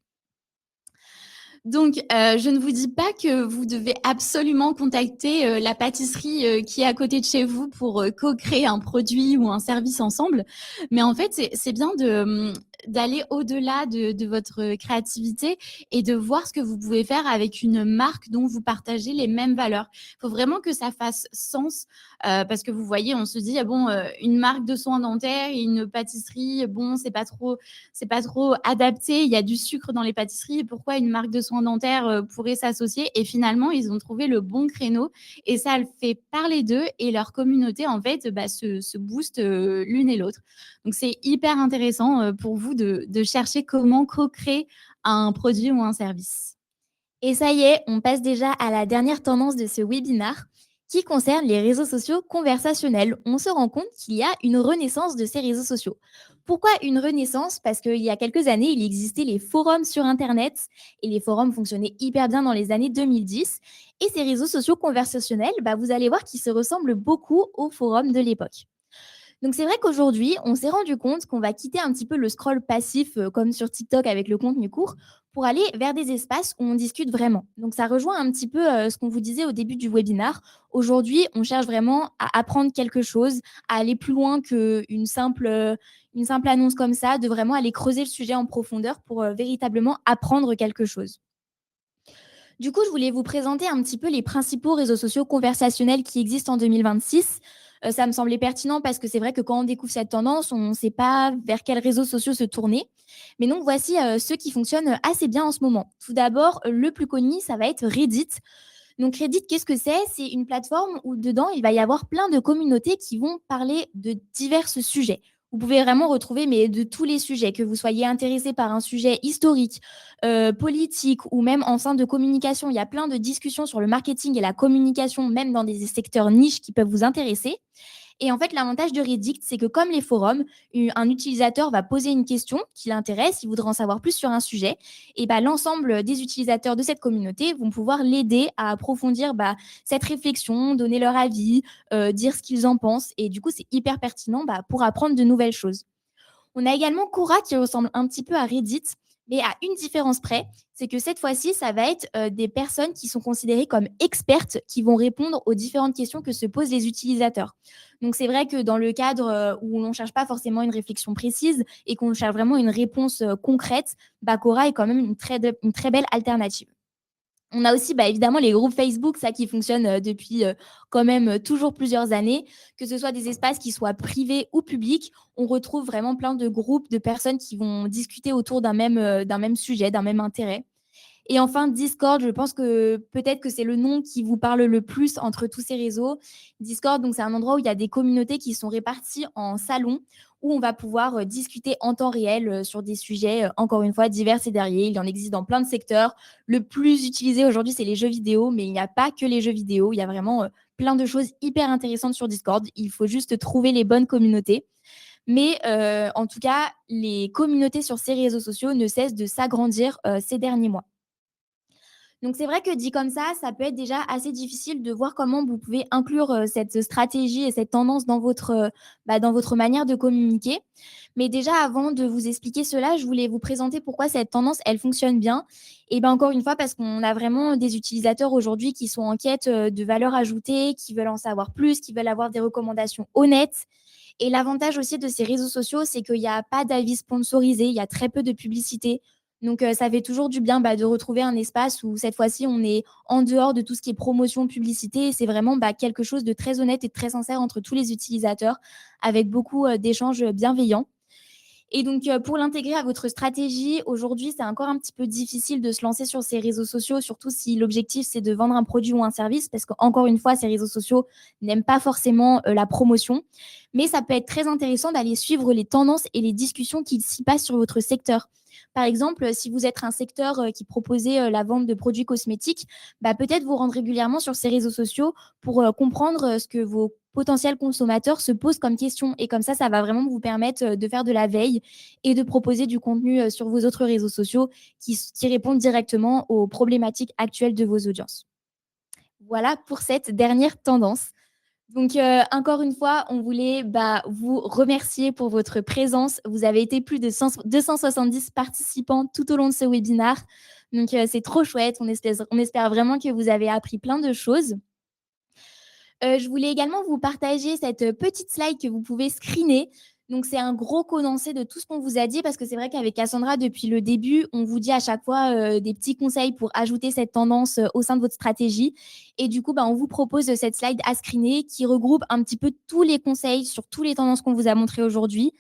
Donc, je ne vous dis pas que vous devez absolument contacter la pâtisserie qui est à côté de chez vous pour co-créer un produit ou un service ensemble. Mais en fait, c'est bien d'aller au-delà de votre créativité et de voir ce que vous pouvez faire avec une marque dont vous partagez les mêmes valeurs. Il faut vraiment que ça fasse sens parce que vous voyez, on se dit, ah bon, une marque de soins dentaires et une pâtisserie, bon, c'est pas trop adapté. Il y a du sucre dans les pâtisseries. Pourquoi une marque de soins dentaires pourrait s'associer? Et finalement, ils ont trouvé le bon créneau et ça le fait parler d'eux et leur communauté, en fait, se booste l'une et l'autre. Donc, c'est hyper intéressant pour vous de chercher comment co-créer un produit ou un service. Et ça y est, on passe déjà à la dernière tendance de ce webinaire qui concerne les réseaux sociaux conversationnels. On se rend compte qu'il y a une renaissance de ces réseaux sociaux. Pourquoi une renaissance? Parce qu'il y a quelques années, il existait les forums sur Internet et les forums fonctionnaient hyper bien dans les années 2010. Et ces réseaux sociaux conversationnels, vous allez voir qu'ils se ressemblent beaucoup aux forums de l'époque. Donc c'est vrai qu'aujourd'hui, on s'est rendu compte qu'on va quitter un petit peu le scroll passif comme sur TikTok avec le contenu court pour aller vers des espaces où on discute vraiment. Donc ça rejoint un petit peu ce qu'on vous disait au début du webinaire. Aujourd'hui, on cherche vraiment à apprendre quelque chose, à aller plus loin une simple annonce comme ça, de vraiment aller creuser le sujet en profondeur pour véritablement apprendre quelque chose. Du coup, je voulais vous présenter un petit peu les principaux réseaux sociaux conversationnels qui existent en 2026. Ça me semblait pertinent parce que c'est vrai que quand on découvre cette tendance, on ne sait pas vers quels réseaux sociaux se tourner. Mais donc, voici ceux qui fonctionnent assez bien en ce moment. Tout d'abord, le plus connu, ça va être Reddit. Donc Reddit, qu'est-ce que c'est? C'est une plateforme où dedans, il va y avoir plein de communautés qui vont parler de divers sujets. Vous pouvez vraiment retrouver mais de tous les sujets, que vous soyez intéressé par un sujet historique, politique ou même en sein de communication. Il y a plein de discussions sur le marketing et la communication, même dans des secteurs niches qui peuvent vous intéresser. Et en fait, l'avantage de Reddit, c'est que comme les forums, un utilisateur va poser une question qui l'intéresse, il voudra en savoir plus sur un sujet, et l'ensemble des utilisateurs de cette communauté vont pouvoir l'aider à approfondir cette réflexion, donner leur avis, dire ce qu'ils en pensent. Et du coup, c'est hyper pertinent pour apprendre de nouvelles choses. On a également Quora qui ressemble un petit peu à Reddit, Mais à une différence près, c'est que cette fois-ci, ça va être des personnes qui sont considérées comme expertes, qui vont répondre aux différentes questions que se posent les utilisateurs. Donc c'est vrai que dans le cadre où l'on ne cherche pas forcément une réflexion précise et qu'on cherche vraiment une réponse concrète, Quora est quand même une très belle alternative. On a aussi évidemment les groupes Facebook, ça qui fonctionne depuis quand même toujours plusieurs années, que ce soit des espaces qui soient privés ou publics. On retrouve vraiment plein de groupes de personnes qui vont discuter autour d'un même sujet, d'un même intérêt. Et enfin, Discord, je pense que peut-être que c'est le nom qui vous parle le plus entre tous ces réseaux. Discord, donc c'est un endroit où il y a des communautés qui sont réparties en salons où on va pouvoir discuter en temps réel sur des sujets, encore une fois, divers et variés. Il en existe dans plein de secteurs. Le plus utilisé aujourd'hui, c'est les jeux vidéo, mais il n'y a pas que les jeux vidéo. Il y a vraiment plein de choses hyper intéressantes sur Discord. Il faut juste trouver les bonnes communautés. Mais en tout cas, les communautés sur ces réseaux sociaux ne cessent de s'agrandir ces derniers mois. Donc c'est vrai que dit comme ça peut être déjà assez difficile de voir comment vous pouvez inclure cette stratégie et cette tendance dans votre manière de communiquer. Mais déjà, avant de vous expliquer cela, je voulais vous présenter pourquoi cette tendance, elle fonctionne bien. Et bien encore une fois, parce qu'on a vraiment des utilisateurs aujourd'hui qui sont en quête de valeur ajoutée, qui veulent en savoir plus, qui veulent avoir des recommandations honnêtes. Et l'avantage aussi de ces réseaux sociaux, c'est qu'il n'y a pas d'avis sponsorisé, il y a très peu de publicité. Donc, ça fait toujours du bien de retrouver un espace où cette fois-ci, on est en dehors de tout ce qui est promotion, publicité. C'est vraiment quelque chose de très honnête et de très sincère entre tous les utilisateurs, avec beaucoup d'échanges bienveillants. Et donc, pour l'intégrer à votre stratégie, aujourd'hui, c'est encore un petit peu difficile de se lancer sur ces réseaux sociaux, surtout si l'objectif, c'est de vendre un produit ou un service, parce qu'encore une fois, ces réseaux sociaux n'aiment pas forcément la promotion. Mais ça peut être très intéressant d'aller suivre les tendances et les discussions qui s'y passent sur votre secteur. Par exemple, si vous êtes un secteur qui proposait la vente de produits cosmétiques, peut-être vous rendre régulièrement sur ces réseaux sociaux pour comprendre ce que vos potentiels consommateurs se posent comme question. Et comme ça va vraiment vous permettre de faire de la veille et de proposer du contenu sur vos autres réseaux sociaux qui répondent directement aux problématiques actuelles de vos audiences. Voilà pour cette dernière tendance. Donc, encore une fois, on voulait vous remercier pour votre présence. Vous avez été plus de 270 participants tout au long de ce webinaire. Donc, c'est trop chouette. On espère vraiment que vous avez appris plein de choses. Je voulais également vous partager cette petite slide que vous pouvez screener. Donc, c'est un gros condensé de tout ce qu'on vous a dit parce que c'est vrai qu'avec Cassandra, depuis le début, on vous dit à chaque fois des petits conseils pour ajouter cette tendance au sein de votre stratégie. Et du coup, on vous propose cette slide à screener qui regroupe un petit peu tous les conseils sur toutes les tendances qu'on vous a montrées aujourd'hui.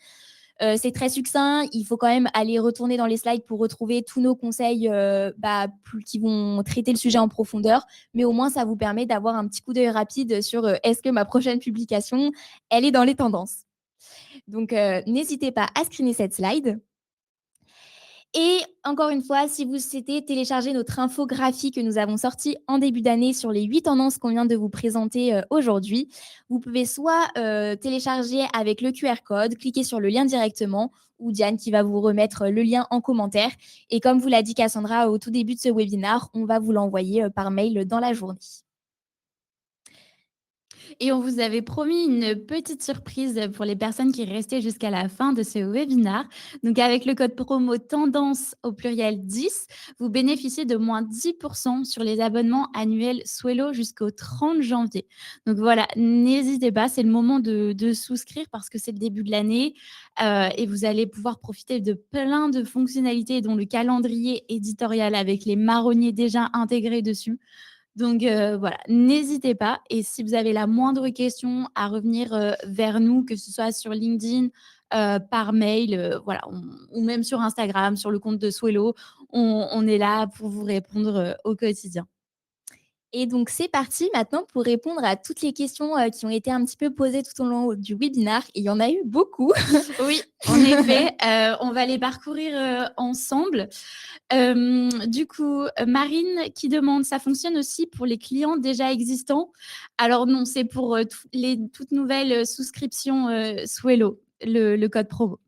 C'est très succinct. Il faut quand même aller retourner dans les slides pour retrouver tous nos conseils qui vont traiter le sujet en profondeur. Mais au moins, ça vous permet d'avoir un petit coup d'œil rapide sur est-ce que ma prochaine publication, elle est dans les tendances. Donc, n'hésitez pas à screener cette slide. Et encore une fois, si vous souhaitez télécharger notre infographie que nous avons sortie en début d'année sur les 8 tendances qu'on vient de vous présenter aujourd'hui, vous pouvez soit télécharger avec le QR code, cliquer sur le lien directement, ou Diane qui va vous remettre le lien en commentaire. Et comme vous l'a dit Cassandra au tout début de ce webinaire, on va vous l'envoyer par mail dans la journée. Et on vous avait promis une petite surprise pour les personnes qui restaient jusqu'à la fin de ce webinaire. Donc, avec le code promo tendance au pluriel 10, vous bénéficiez de moins 10% sur les abonnements annuels Swello jusqu'au 30 janvier. Donc voilà, n'hésitez pas, c'est le moment de souscrire parce que c'est le début de l'année et vous allez pouvoir profiter de plein de fonctionnalités dont le calendrier éditorial avec les marronniers déjà intégrés dessus. Donc voilà, n'hésitez pas et si vous avez la moindre question à revenir, vers nous, que ce soit sur LinkedIn, par mail, voilà, ou même sur Instagram, sur le compte de Swello, on est là pour vous répondre, au quotidien. Et donc, c'est parti maintenant pour répondre à toutes les questions qui ont été un petit peu posées tout au long du webinaire. Et il y en a eu beaucoup. Oui, en effet, on va les parcourir, ensemble. Du coup, Marine qui demande: «Ça fonctionne aussi pour les clients déjà existants?» Alors non, c'est pour, toutes nouvelles, souscriptions, Swello, le code promo.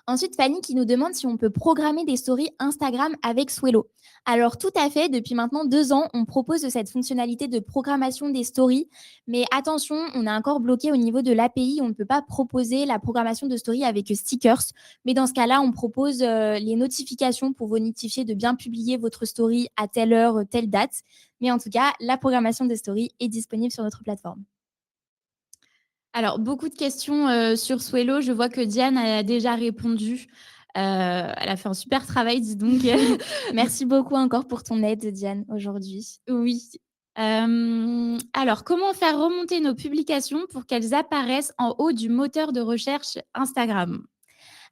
Ensuite, Fanny qui nous demande si on peut programmer des stories Instagram avec Swello. Alors tout à fait, depuis maintenant 2 ans, on propose cette fonctionnalité de programmation des stories. Mais attention, on est encore bloqué au niveau de l'API, on ne peut pas proposer la programmation de stories avec stickers. Mais dans ce cas-là, on propose les notifications pour vous notifier de bien publier votre story à telle heure, telle date. Mais en tout cas, la programmation des stories est disponible sur notre plateforme. Alors, beaucoup de questions sur Swello. Je vois que Diane a déjà répondu. Elle a fait un super travail, dis donc. Merci beaucoup encore pour ton aide, Diane, aujourd'hui. Oui. Alors, comment faire remonter nos publications pour qu'elles apparaissent en haut du moteur de recherche Instagram?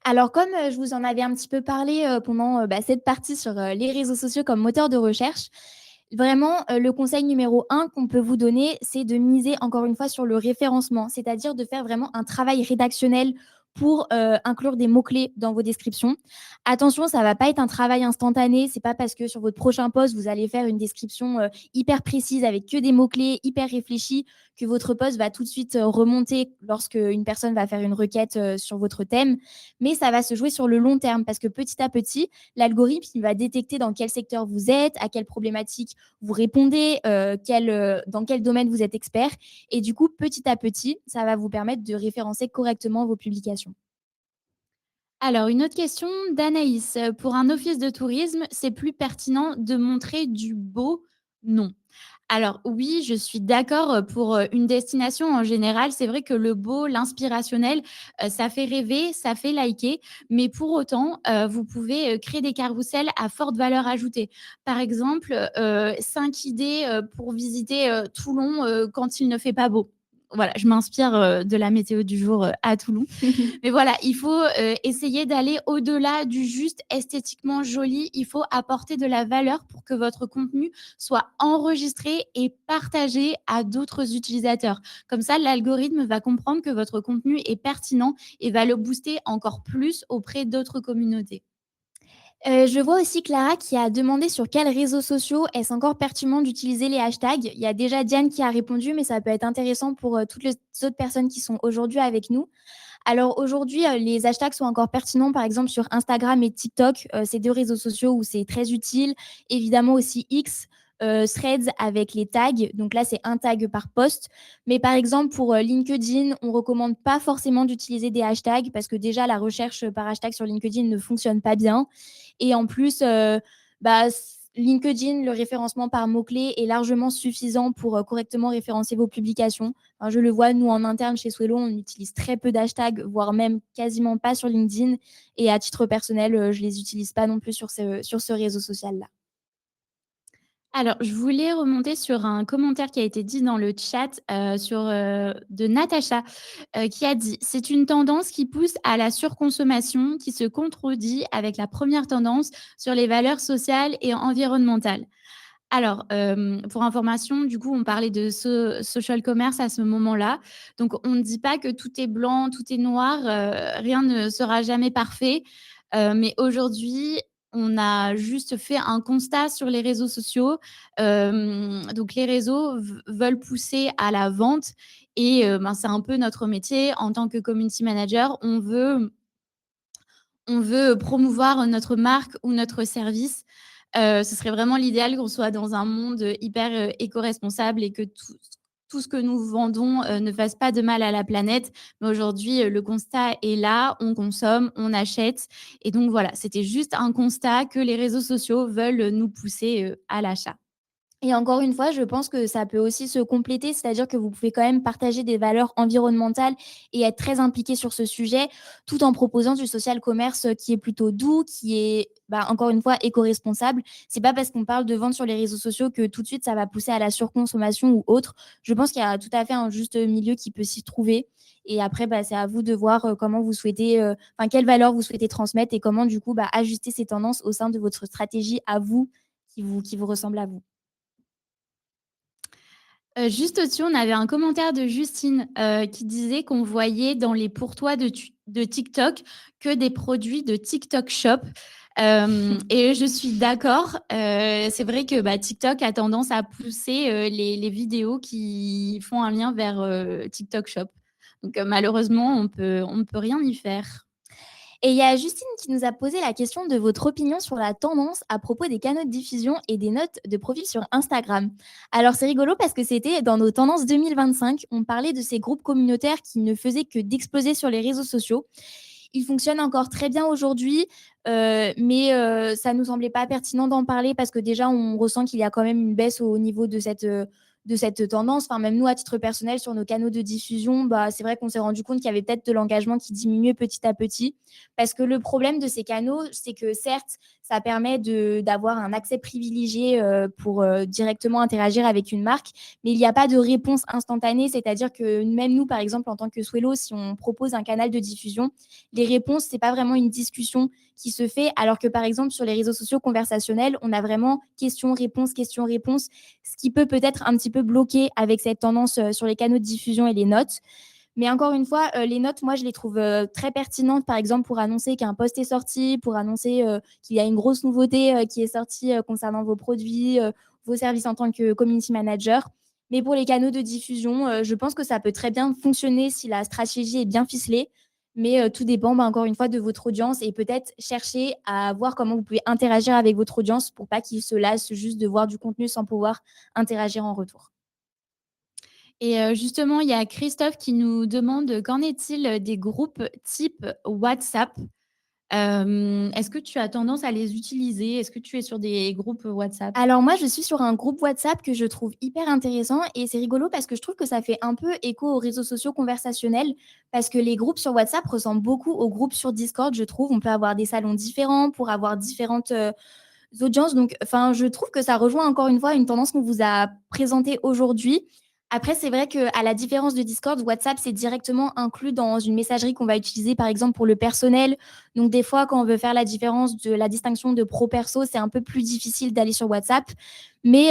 Alors, comme je vous en avais un petit peu parlé pendant cette partie sur les réseaux sociaux comme moteur de recherche, vraiment, le conseil numéro un qu'on peut vous donner, c'est de miser encore une fois sur le référencement, c'est-à-dire de faire vraiment un travail rédactionnel pour inclure des mots-clés dans vos descriptions. Attention, ça va pas être un travail instantané. C'est pas parce que sur votre prochain post, vous allez faire une description hyper précise avec que des mots-clés hyper réfléchis que votre post va tout de suite remonter lorsque une personne va faire une requête sur votre thème. Mais ça va se jouer sur le long terme parce que petit à petit, l'algorithme il va détecter dans quel secteur vous êtes, à quelle problématique vous répondez, dans quel domaine vous êtes expert. Et du coup, petit à petit, ça va vous permettre de référencer correctement vos publications. Alors, une autre question d'Anaïs. Pour un office de tourisme, c'est plus pertinent de montrer du beau? Non. Alors oui, je suis d'accord, pour, une destination en général, c'est vrai que le beau, l'inspirationnel, ça fait rêver, ça fait liker, mais pour autant, vous pouvez, créer des carrousels à forte valeur ajoutée. Par exemple, 5 idées, pour visiter, Toulon, quand il ne fait pas beau. Voilà, je m'inspire, de la météo du jour, à Toulon. Mais voilà, il faut, essayer d'aller au-delà du juste esthétiquement joli. Il faut apporter de la valeur pour que votre contenu soit enregistré et partagé à d'autres utilisateurs. Comme ça, l'algorithme va comprendre que votre contenu est pertinent et va le booster encore plus auprès d'autres communautés. Je vois aussi Clara qui a demandé sur quels réseaux sociaux est-ce encore pertinent d'utiliser les hashtags. Il y a déjà Diane qui a répondu, mais ça peut être intéressant pour, toutes les autres personnes qui sont aujourd'hui avec nous. Alors aujourd'hui, les hashtags sont encore pertinents, par exemple sur Instagram et TikTok, ces 2 réseaux sociaux où c'est très utile. Évidemment aussi X, Threads avec les tags, donc là, c'est un tag par post. Mais par exemple pour, LinkedIn, on recommande pas forcément d'utiliser des hashtags parce que déjà la recherche, par hashtag sur LinkedIn ne fonctionne pas bien et en plus, LinkedIn, le référencement par mots-clés est largement suffisant pour, correctement référencer vos publications. Enfin, je le vois, nous, en interne chez Swello, on utilise très peu d'hashtags, voire même quasiment pas sur LinkedIn. Et à titre personnel, je les utilise pas non plus sur ce réseau social-là. Alors, je voulais remonter sur un commentaire qui a été dit dans le chat, de Natacha, qui a dit: «C'est une tendance qui pousse à la surconsommation, qui se contredit avec la première tendance sur les valeurs sociales et environnementales». Alors, pour information, du coup, on parlait de social commerce à ce moment-là. Donc on ne dit pas que tout est blanc, tout est noir, rien ne sera jamais parfait. Mais aujourd'hui, on a juste fait un constat sur les réseaux sociaux. Donc les réseaux veulent pousser à la vente et c'est un peu notre métier en tant que community manager. On veut promouvoir notre marque ou notre service. Ce serait vraiment l'idéal qu'on soit dans un monde hyper, éco-responsable et que tout ce que nous vendons, ne fasse pas de mal à la planète. Mais aujourd'hui, le constat est là, on consomme, on achète et donc voilà, c'était juste un constat que les réseaux sociaux veulent nous pousser, à l'achat. Et encore une fois, je pense que ça peut aussi se compléter, c'est-à-dire que vous pouvez quand même partager des valeurs environnementales et être très impliqué sur ce sujet, tout en proposant du social commerce qui est plutôt doux, qui est, encore une fois, éco-responsable. C'est pas parce qu'on parle de vente sur les réseaux sociaux que tout de suite ça va pousser à la surconsommation ou autre. Je pense qu'il y a tout à fait un juste milieu qui peut s'y trouver. Et après, c'est à vous de voir comment vous souhaitez, quelles valeurs vous souhaitez transmettre et comment du coup ajuster ces tendances au sein de votre stratégie à vous, qui vous ressemble à vous. Juste au-dessus, on avait un commentaire de Justine, qui disait qu'on voyait dans les pourtois de TikTok que des produits de TikTok Shop. Et je suis d'accord. C'est vrai que, TikTok a tendance à pousser, les vidéos qui font un lien vers, TikTok Shop. Donc, malheureusement, on ne peut rien y faire. Et il y a Justine qui nous a posé la question de votre opinion sur la tendance à propos des canaux de diffusion et des notes de profil sur Instagram. Alors c'est rigolo parce que c'était dans nos tendances 2025, on parlait de ces groupes communautaires qui ne faisaient que d'exploser sur les réseaux sociaux. Ils fonctionnent encore très bien aujourd'hui, mais ça ne nous semblait pas pertinent d'en parler parce que déjà, on ressent qu'il y a quand même une baisse au niveau de cette tendance. Enfin, même nous, à titre personnel, sur nos canaux de diffusion, bah, c'est vrai qu'on s'est rendu compte qu'il y avait peut-être de l'engagement qui diminuait petit à petit. Parce que le problème de ces canaux, c'est que certes, ça permet d'avoir un accès privilégié pour directement interagir avec une marque, mais il n'y a pas de réponse instantanée. C'est-à-dire que même nous, par exemple, en tant que Swello, si on propose un canal de diffusion, les réponses, c'est pas vraiment une discussion qui se fait, alors que par exemple sur les réseaux sociaux conversationnels, on a vraiment question, réponse, ce qui peut peut-être un petit peu bloquer avec cette tendance sur les canaux de diffusion et les notes. Mais encore une fois, les notes, moi, je les trouve très pertinentes, par exemple, pour annoncer qu'un post est sorti, pour annoncer qu'il y a une grosse nouveauté qui est sortie concernant vos produits, vos services en tant que community manager. Mais pour les canaux de diffusion, je pense que ça peut très bien fonctionner si la stratégie est bien ficelée. Mais tout dépend, bah, encore une fois, de votre audience et peut-être chercher à voir comment vous pouvez interagir avec votre audience pour pas qu'ils se lassent juste de voir du contenu sans pouvoir interagir en retour. Et justement, il y a Christophe qui nous demande qu'en est-il des groupes type WhatsApp? Est-ce que tu as tendance à les utiliser? Est-ce que tu es sur des groupes WhatsApp? Alors moi, je suis sur un groupe WhatsApp que je trouve hyper intéressant et c'est rigolo parce que je trouve que ça fait un peu écho aux réseaux sociaux conversationnels parce que les groupes sur WhatsApp ressemblent beaucoup aux groupes sur Discord, je trouve. On peut avoir des salons différents pour avoir différentes audiences. Donc, enfin, je trouve que ça rejoint encore une fois une tendance qu'on vous a présentée aujourd'hui. Après, c'est vrai qu'à la différence de Discord, WhatsApp, c'est directement inclus dans une messagerie qu'on va utiliser, par exemple, pour le personnel. Donc, des fois, quand on veut faire la différence de la distinction de pro-perso, c'est un peu plus difficile d'aller sur WhatsApp. Mais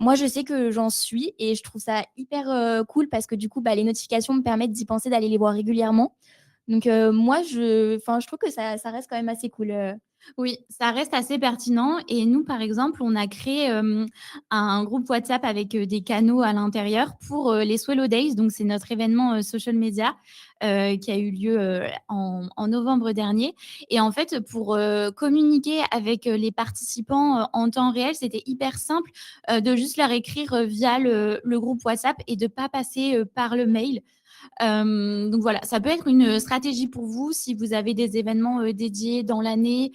moi, je sais que j'en suis et je trouve ça hyper cool parce que du coup, bah, les notifications me permettent d'y penser, d'aller les voir régulièrement. Donc, moi, je trouve que ça reste quand même assez cool. Oui, ça reste assez pertinent et nous, par exemple, on a créé, un groupe WhatsApp avec, des canaux à l'intérieur pour, les Swallow Days. Donc c'est notre événement, social media, qui a eu lieu, en novembre dernier et en fait, pour, communiquer avec, les participants, en temps réel, c'était hyper simple, de juste leur écrire, via le groupe WhatsApp et de pas passer, par le mail. Donc voilà, ça peut être une stratégie pour vous si vous avez des événements dédiés dans l'année,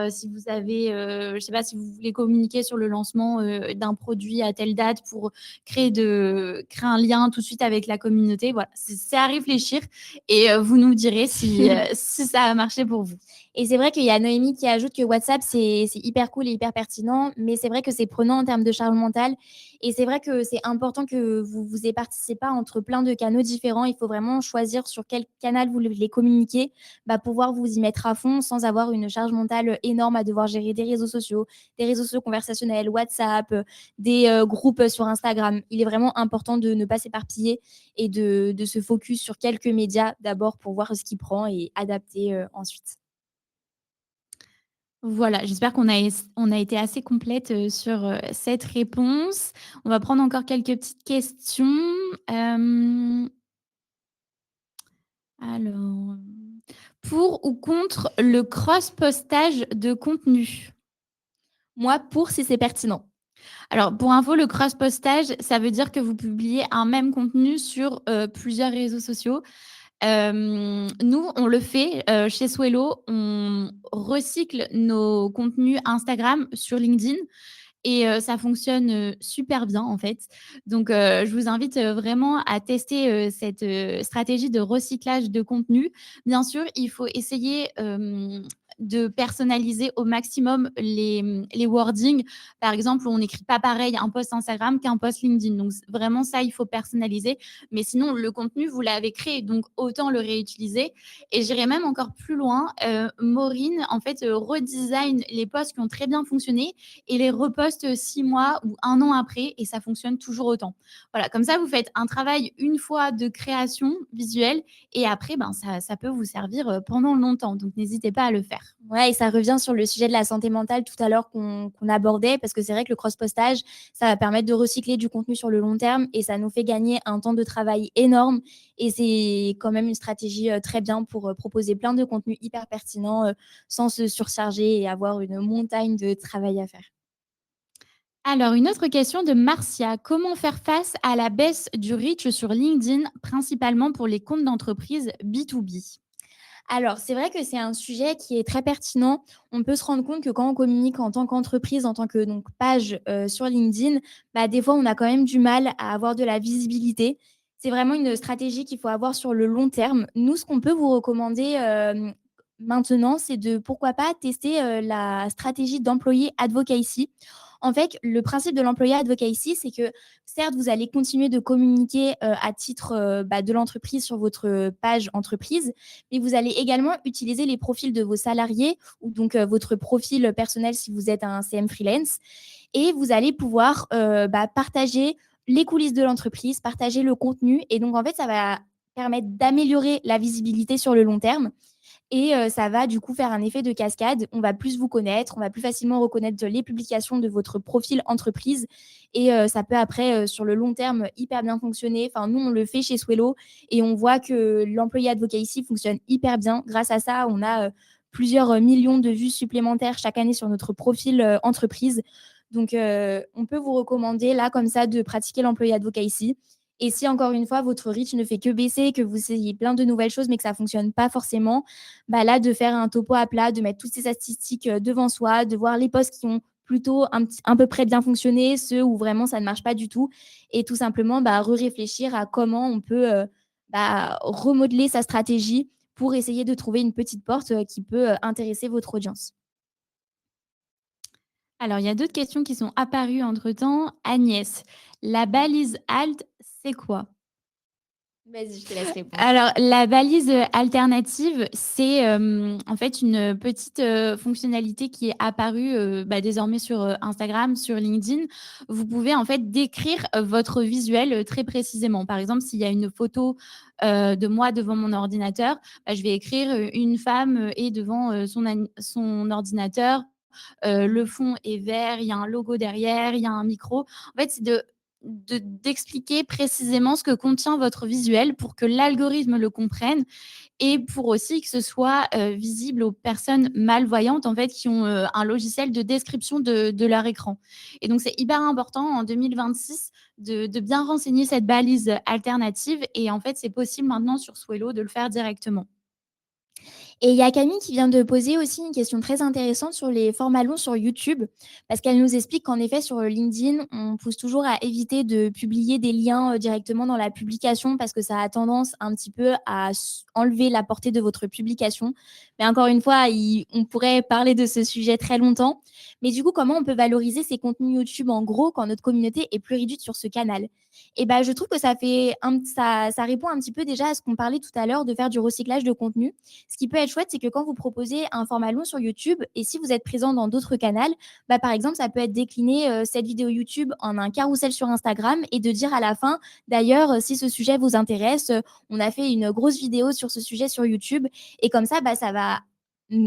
si vous avez, je sais pas, si vous voulez communiquer sur le lancement d'un produit à telle date pour créer un lien tout de suite avec la communauté. Voilà, c'est à réfléchir et vous nous direz si, si ça a marché pour vous. Et c'est vrai qu'il y a Noémie qui ajoute que WhatsApp, c'est hyper cool et hyper pertinent, mais c'est vrai que c'est prenant en termes de charge mentale. Et c'est vrai que c'est important que vous vous éparpissez pas entre plein de canaux différents. Il faut vraiment choisir sur quel canal vous voulez communiquer, bah, pouvoir vous y mettre à fond sans avoir une charge mentale énorme à devoir gérer des réseaux sociaux conversationnels, WhatsApp, des groupes sur Instagram. Il est vraiment important de ne pas s'éparpiller et de se focus sur quelques médias d'abord pour voir ce qui prend et adapter ensuite. Voilà, j'espère on a été assez complète, sur, cette réponse. On va prendre encore quelques petites questions. Hem, alors, pour ou contre le cross-postage de contenu? Moi, pour si c'est pertinent. Alors, pour info, le cross-postage, ça veut dire que vous publiez un même contenu sur, plusieurs réseaux sociaux. Nous, on le fait, chez Swello, on recycle nos contenus Instagram sur LinkedIn et ça fonctionne, super bien, en fait. Donc je vous invite, vraiment à tester, cette, stratégie de recyclage de contenu. Bien sûr, il faut essayer, de personnaliser au maximum les wordings. Par exemple, on n'écrit pas pareil un post Instagram qu'un post LinkedIn. Donc vraiment ça, il faut personnaliser. Mais sinon, le contenu, vous l'avez créé, donc autant le réutiliser et j'irai même encore plus loin, Maureen, en fait, redesign les posts qui ont très bien fonctionné et les reposte 6 mois ou 1 an après et ça fonctionne toujours autant. Voilà, comme ça, vous faites un travail une fois de création visuelle et après, ben, ça peut vous servir pendant longtemps. Donc, n'hésitez pas à le faire. Ouais, et ça revient sur le sujet de la santé mentale tout à l'heure qu'on abordait, parce que c'est vrai que le cross-postage, ça va permettre de recycler du contenu sur le long terme et ça nous fait gagner un temps de travail énorme. Et c'est quand même une stratégie très bien pour proposer plein de contenus hyper pertinents sans se surcharger et avoir une montagne de travail à faire. Alors, une autre question de Marcia. Comment faire face à la baisse du reach sur LinkedIn, principalement pour les comptes d'entreprise B2B? Alors, c'est vrai que c'est un sujet qui est très pertinent. On peut se rendre compte que quand on communique en tant qu'entreprise, en tant que donc, page sur LinkedIn, bah, des fois, on a quand même du mal à avoir de la visibilité. C'est vraiment une stratégie qu'il faut avoir sur le long terme. Nous, ce qu'on peut vous recommander maintenant, c'est de pourquoi pas tester la stratégie d'employé advocacy. En fait, le principe de l'employé advocacy, c'est que certes, vous allez continuer de communiquer à titre bah, de l'entreprise sur votre page entreprise, mais vous allez également utiliser les profils de vos salariés ou donc votre profil personnel si vous êtes un CM freelance et vous allez pouvoir bah, partager les coulisses de l'entreprise, partager le contenu et donc en fait ça va permettre d'améliorer la visibilité sur le long terme et ça va du coup faire un effet de cascade. On va plus vous connaître, on va plus facilement reconnaître les publications de votre profil entreprise et ça peut après, sur le long terme, hyper bien fonctionner. Enfin, nous, on le fait chez Swello et on voit que l'employé advocacy fonctionne hyper bien. Grâce à ça, on a plusieurs millions de vues supplémentaires chaque année sur notre profil entreprise. Donc, on peut vous recommander là, comme ça, de pratiquer l'employé advocacy. Et si encore une fois, votre reach ne fait que baisser, que vous essayez plein de nouvelles choses, mais que ça ne fonctionne pas forcément, bah là, de faire un topo à plat, de mettre toutes ces statistiques devant soi, de voir les posts qui ont plutôt un peu près bien fonctionné, ceux où vraiment ça ne marche pas du tout, et tout simplement bah, réfléchir à comment on peut bah, remodeler sa stratégie pour essayer de trouver une petite porte qui peut intéresser votre audience. Alors, il y a d'autres questions qui sont apparues entre-temps. Agnès, la balise alt, c'est quoi? Vas-y, je te laisse répondre. Alors, la balise alternative, c'est en fait une petite fonctionnalité qui est apparue bah, désormais sur Instagram, sur LinkedIn. Vous pouvez en fait décrire votre visuel très précisément. Par exemple, s'il y a une photo de moi devant mon ordinateur, bah, je vais écrire une femme est devant son ordinateur. Le fond est vert, il y a un logo derrière, il y a un micro. En fait, c'est d'expliquer précisément ce que contient votre visuel pour que l'algorithme le comprenne et pour aussi que ce soit visible aux personnes malvoyantes en fait qui ont un logiciel de description de leur écran. Et donc c'est hyper important en 2026 de bien renseigner cette balise alternative et en fait c'est possible maintenant sur Swello de le faire directement. Et il y a Camille qui vient de poser aussi une question très intéressante sur les formats longs sur YouTube, parce qu'elle nous explique qu'en effet, sur LinkedIn, on pousse toujours à éviter de publier des liens directement dans la publication, parce que ça a tendance un petit peu à enlever la portée de votre publication. Mais encore une fois, on pourrait parler de ce sujet très longtemps. Mais du coup, comment on peut valoriser ces contenus YouTube en gros quand notre communauté est plus réduite sur ce canal? Et ben, je trouve que ça répond un petit peu déjà à ce qu'on parlait tout à l'heure de faire du recyclage de contenu. Ce qui peut être chouette, c'est que quand vous proposez un format long sur YouTube et si vous êtes présent dans d'autres canaux, bah, par exemple, ça peut être décliner cette vidéo YouTube en un carrousel sur Instagram et de dire à la fin, d'ailleurs, si ce sujet vous intéresse, on a fait une grosse vidéo sur ce sujet sur YouTube. Et comme ça, bah, ça va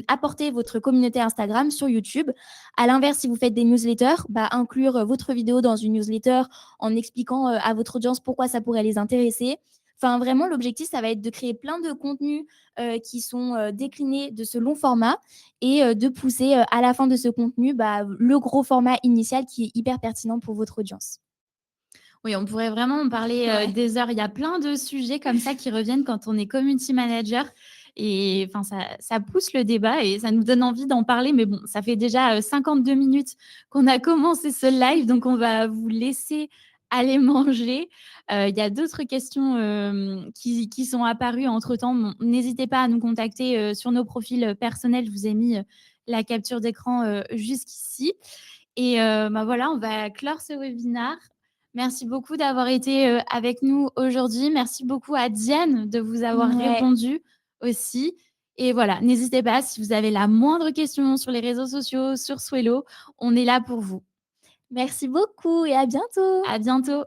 apporter votre communauté Instagram sur YouTube. À l'inverse, si vous faites des newsletters, bah, inclure votre vidéo dans une newsletter en expliquant à votre audience pourquoi ça pourrait les intéresser. Enfin, vraiment, l'objectif, ça va être de créer plein de contenus qui sont déclinés de ce long format et de pousser à la fin de ce contenu bah, le gros format initial qui est hyper pertinent pour votre audience. Oui, on pourrait vraiment en parler Ouais. des heures. Il y a plein de sujets comme ça qui reviennent quand on est community manager. Et enfin, ça pousse le débat et ça nous donne envie d'en parler. Mais bon, ça fait déjà 52 minutes qu'on a commencé ce live, donc on va vous laisser aller manger. Il y a d'autres questions qui sont apparues entre-temps. Bon, n'hésitez pas à nous contacter sur nos profils personnels. Je vous ai mis la capture d'écran jusqu'ici. Et bah voilà, on va clore ce webinaire. Merci beaucoup d'avoir été avec nous aujourd'hui. Merci beaucoup à Diane de vous avoir Ouais. répondu aussi. Et voilà, n'hésitez pas si vous avez la moindre question sur les réseaux sociaux, sur Swello, on est là pour vous. Merci beaucoup et à bientôt. À bientôt.